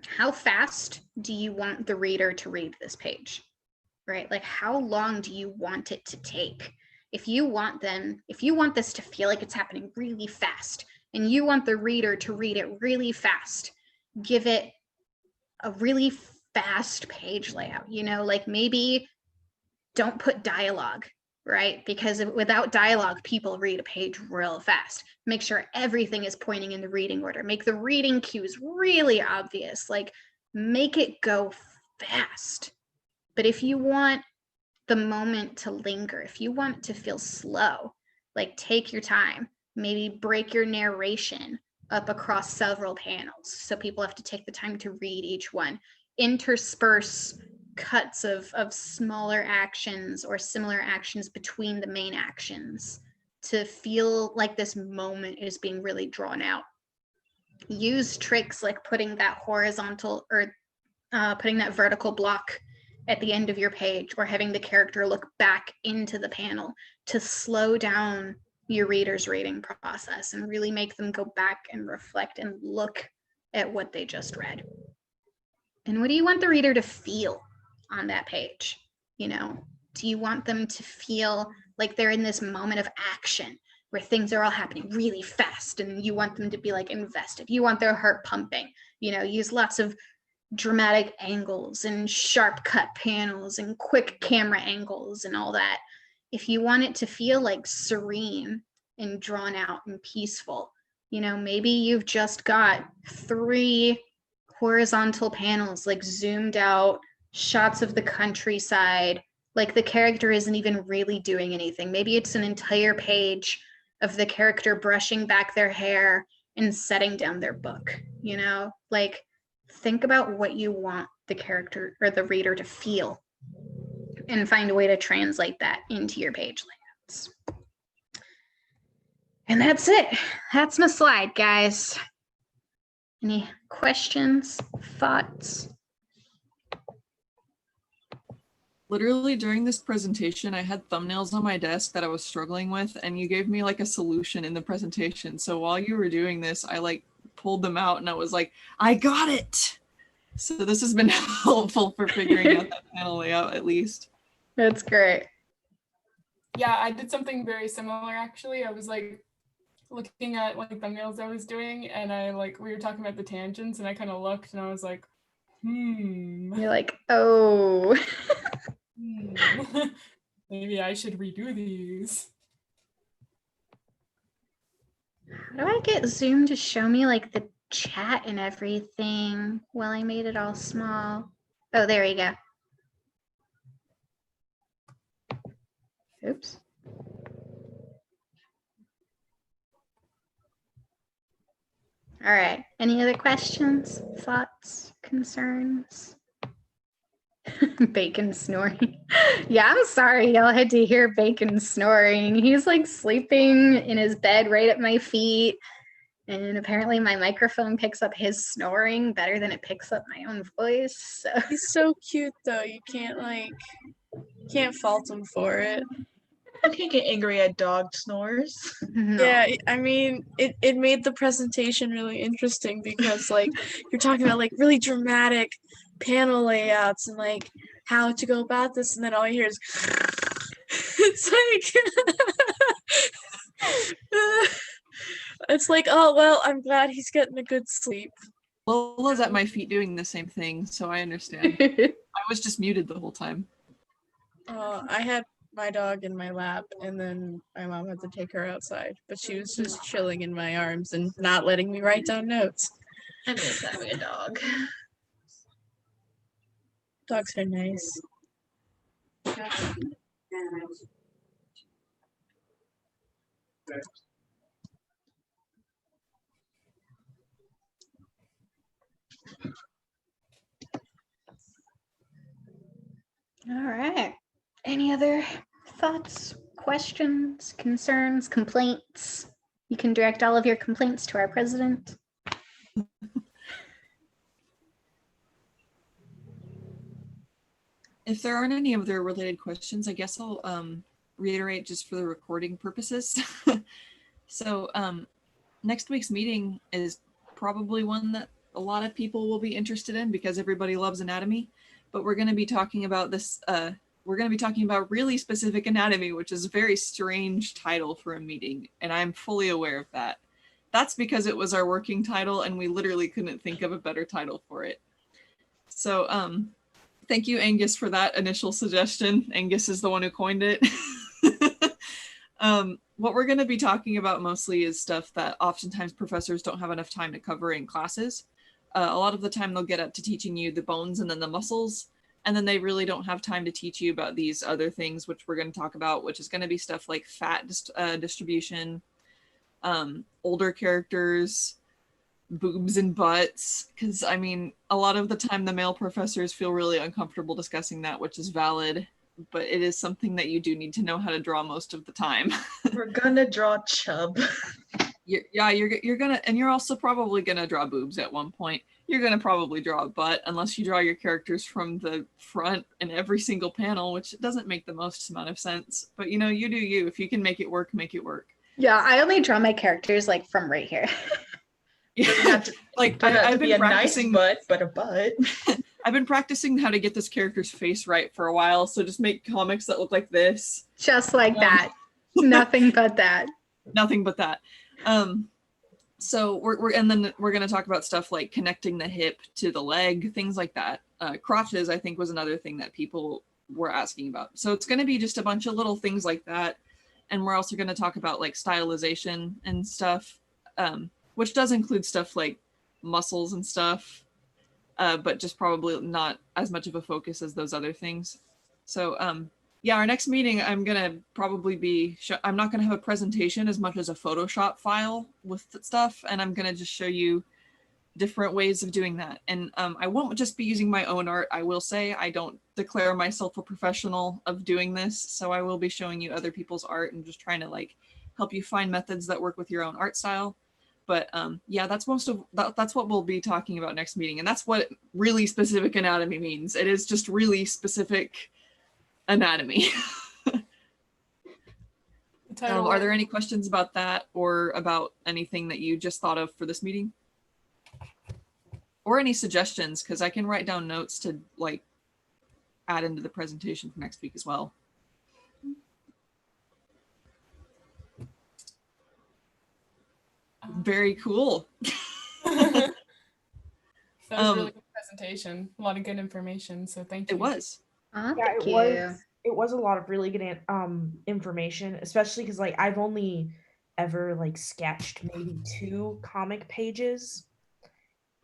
How fast do you want the reader to read this page, right? Like how long do you want it to take? If you want this to feel like it's happening really fast and you want the reader to read it really fast, give it a really fast page layout, you know, like maybe don't put dialogue right? Because without dialogue, people read a page real fast. Make sure everything is pointing in the reading order. Make the reading cues really obvious. Like, make it go fast. But if you want the moment to linger, if you want it to feel slow, like, take your time. Maybe break your narration up across several panels so people have to take the time to read each one. Intersperse cuts of smaller actions or similar actions between the main actions to feel like this moment is being really drawn out. Use tricks like putting that horizontal or putting that vertical block at the end of your page, or having the character look back into the panel to slow down your reader's reading process and really make them go back and reflect and look at what they just read. And what do you want the reader to feel on that page? You know, do you want them to feel like they're in this moment of action where things are all happening really fast and you want them to be like invested? You want their heart pumping, you know, use lots of dramatic angles and sharp cut panels and quick camera angles and all that. If you want it to feel like serene and drawn out and peaceful, you know, maybe you've just got 3 horizontal panels, like zoomed out shots of the countryside, like the character isn't even really doing anything. Maybe it's an entire page of the character brushing back their hair and setting down their book, you know, like, think about what you want the character or the reader to feel and find a way to translate that into your page layouts. And that's it. That's my slide, guys. Any questions, thoughts? Literally during this presentation, I had thumbnails on my desk that I was struggling with, and you gave me like a solution in the presentation. So while you were doing this, I like pulled them out and I was like, I got it. So this has been helpful for figuring out that panel layout at least. That's great. Yeah, I did something very similar actually. I was like looking at like thumbnails I was doing, and we were talking about the tangents, and I kind of looked and I was like, You're like, oh. Maybe I should redo these. How do I get Zoom to show me like the chat and everything while I made it all small? Oh, there you go. Oops. All right. Any other questions, thoughts, concerns? Bacon snoring. Yeah, I'm sorry y'all had to hear Bacon snoring. He's like sleeping in his bed right at my feet. And apparently my microphone picks up his snoring better than it picks up my own voice. So. He's so cute though. You can't fault him for it. You can't get angry at dog snores. No. Yeah, I mean, it made the presentation really interesting because like you're talking about like really dramatic panel layouts and like how to go about this, and then all you hear is it's like it's like, oh well, I'm glad he's getting a good sleep. Lola's at my feet doing the same thing, so I understand. I was just muted the whole time. I had my dog in my lap, and then my mom had to take her outside, but she was just chilling in my arms and not letting me write down notes. I miss having a dog. Dogs are nice. All right. Any other thoughts, questions, concerns, complaints? You can direct all of your complaints to our president. If there aren't any other related questions, I guess I'll reiterate just for the recording purposes. So next week's meeting is probably one that a lot of people will be interested in because everybody loves anatomy, but we're going to be talking about this. We're going to be talking about really specific anatomy, which is a very strange title for a meeting, and I'm fully aware of that. That's because it was our working title and we literally couldn't think of a better title for it. So thank you, Angus, for that initial suggestion. Angus is the one who coined it. What we're going to be talking about mostly is stuff that oftentimes professors don't have enough time to cover in classes. A lot of the time they'll get up to teaching you the bones and then the muscles, and then they really don't have time to teach you about these other things, which we're going to talk about, which is going to be stuff like fat distribution, older characters, boobs and butts, because I mean, a lot of the time the male professors feel really uncomfortable discussing that, which is valid, but it is something that you do need to know how to draw most of the time. We're gonna draw chub. You're gonna, and you're also probably gonna draw boobs at one point. You're gonna probably draw a butt, unless you draw your characters from the front in every single panel, which doesn't make the most amount of sense. But you know, you do you. If you can make it work, make it work. Yeah, I only draw my characters like from right here. Like I've been practicing nice butt, but a butt. I've been practicing how to get this character's face right for a while, so just make comics that look like this. Just like that. Nothing but that. Nothing but that. So we're and then we're going to talk about stuff like connecting the hip to the leg, things like that. Crotches, I think, was another thing that people were asking about. So it's going to be just a bunch of little things like that. And we're also going to talk about like stylization and stuff, which does include stuff like muscles and stuff, but just probably not as much of a focus as those other things. So yeah, our next meeting, I'm gonna probably be, I'm not gonna have a presentation as much as a Photoshop file with stuff, and I'm gonna just show you different ways of doing that. And I won't just be using my own art. I will say I don't declare myself a professional of doing this, so I will be showing you other people's art and just trying to like help you find methods that work with your own art style. But yeah, that's that's what we'll be talking about next meeting, and that's what really specific anatomy means. It is just really specific anatomy. Are there any questions about that or about anything that you just thought of for this meeting? Or any suggestions, because I can write down notes to like add into the presentation for next week as well. Very cool. That was a really good presentation. A lot of good information. So thank you. It was. Oh, Yeah, thank you. it was a lot of really good information, especially because like I've only ever like sketched maybe 2 comic pages,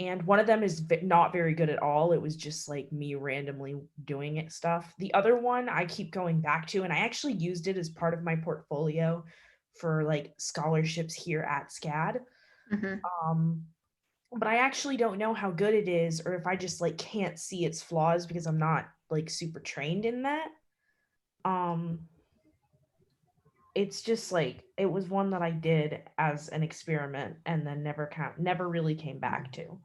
and one of them is not very good at all. It was just like me randomly doing it stuff. The other one I keep going back to, and I actually used it as part of my portfolio for like scholarships here at SCAD. But I actually don't know how good it is, or if I just like can't see its flaws because I'm not like super trained in that. It's just like it was one that I did as an experiment and then never really came back to.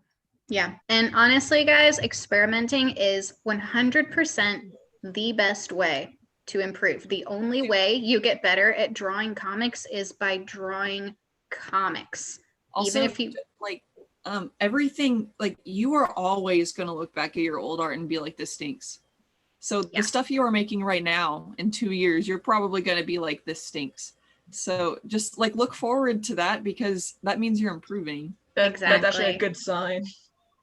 Yeah, and honestly, guys, experimenting is 100% the best way to improve. The only way you get better at drawing comics is by drawing comics. Also, even if you like everything, like you are always going to look back at your old art and be like, this stinks. So Yeah. the stuff you are making right now in 2 years, you're probably going to be like, this stinks. So just like look forward to that, because that means you're improving. That's actually Exactly. a good sign.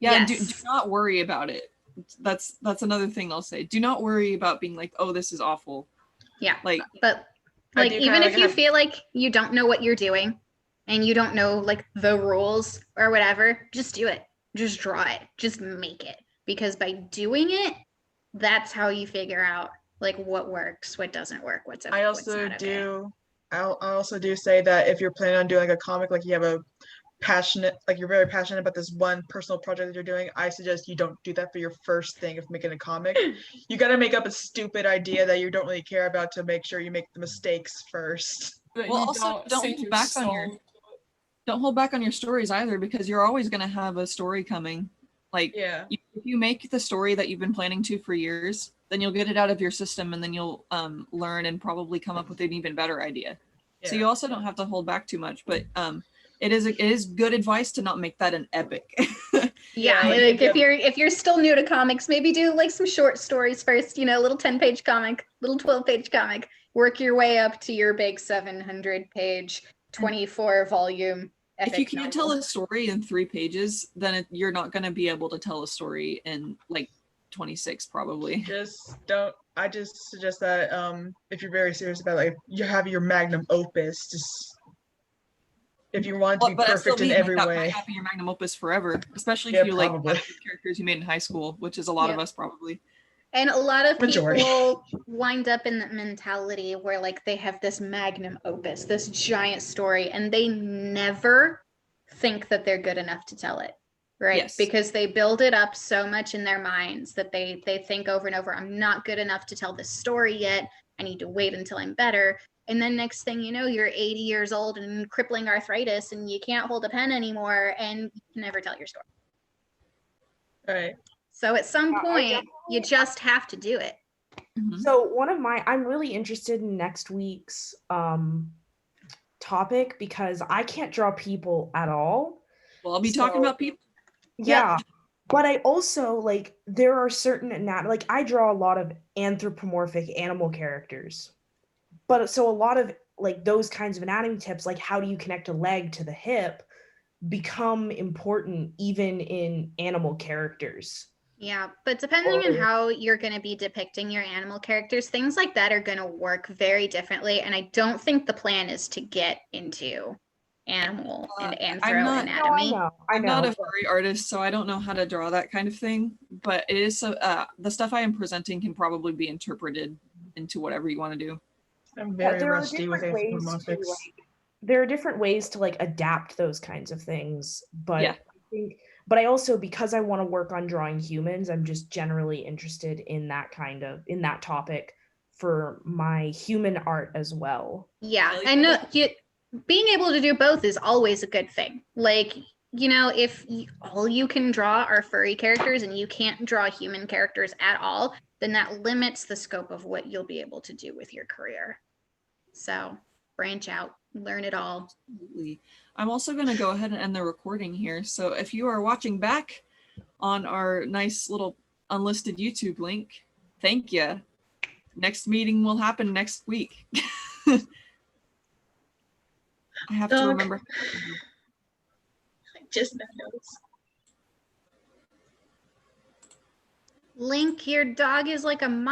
Yeah, and do Yes. not worry about it. That's another thing I'll say. Do not worry about being like, oh, this is awful. Yeah. Like, But I like do even kinda if like you have- feel like you don't know what you're doing and you don't know like the rules or whatever, just do it. Just draw it. Just make it. Because by doing it, that's how you figure out like what works, what doesn't work, what's okay, I what's also not okay. do. I also do say that if you're planning on doing like a comic, like you have a passionate, like you're very passionate about this one personal project that you're doing, I suggest you don't do that for your first thing of making a comic. You got to make up a stupid idea that you don't really care about to make sure you make the mistakes first. But Well, you also, don't sink hold your back on your- soul. don't hold back on your stories either, because you're always going to have a story coming. Like, Yeah. if you make the story that you've been planning to for years, then you'll get it out of your system, and then you'll learn and probably come up with an even better idea. So you also don't have to hold back too much, but it is good advice to not make that an epic. Yeah, like, like if if you're still new to comics, maybe do like some short stories first, you know, little 10-page comic, little 12-page comic, work your way up to your big 700-page, 24-volume epic If you can't tell novel. a story in 3 pages, then you're not going to be able to tell a story in like 26 probably. Just don't. I just suggest that if you're very serious about like you have your magnum opus, just if you want it to Well, be but that still perfect in means every that way. might not be your magnum opus forever, especially Yeah, if you like probably. characters you made in high school, which is a lot of Yeah. us probably. And a lot of Majority. people wind up in that mentality where like they have this magnum opus, this giant story, and they never think that they're good enough to tell it. Right? Yes. Because they build it up so much in their minds that they think over and over, I'm not good enough to tell this story yet. I need to wait until I'm better. And then next thing you know, you're 80 years old and crippling arthritis and you can't hold a pen anymore and you can never tell your story. Right. So at some I point, you just have to do it. Mhm. So I'm really interested in next week's topic because I can't draw people at all. Well, I'll be talking So- about people. Yeah. But I also like there are certain like I draw a lot of anthropomorphic animal characters. But so a lot of like those kinds of anatomy tips, like how do you connect a leg to the hip, become important even in animal characters. Yeah, but depending on Or- how you're going to be depicting your animal characters, things like that are going to work very differently. And I don't think the plan is to get into animal and I'm not- anatomy. I I'm not know. a furry artist, so I don't know how to draw that kind of thing. But it is so the stuff I am presenting can probably be interpreted into whatever you want to do. I'm Yeah, very there are rusty with different ways to, anthropomorphics. there are different ways to like adapt those kinds of things, but Yeah. but I also, because I want to work on drawing humans, I'm just generally interested in that topic for my human art as well. Yeah, Well, I know being able to do both is always a good thing. Like, you know, if all you can draw are furry characters and you can't draw human characters at all, then that limits the scope of what you'll be able to do with your career. So branch out, learn it all. Absolutely. I'm also going to go ahead and end the recording here. So if you are watching back on our nice little unlisted YouTube link, thank you. Next meeting will happen next week. I have to Dog. remember. Just that notes. Link, your dog is like a mom.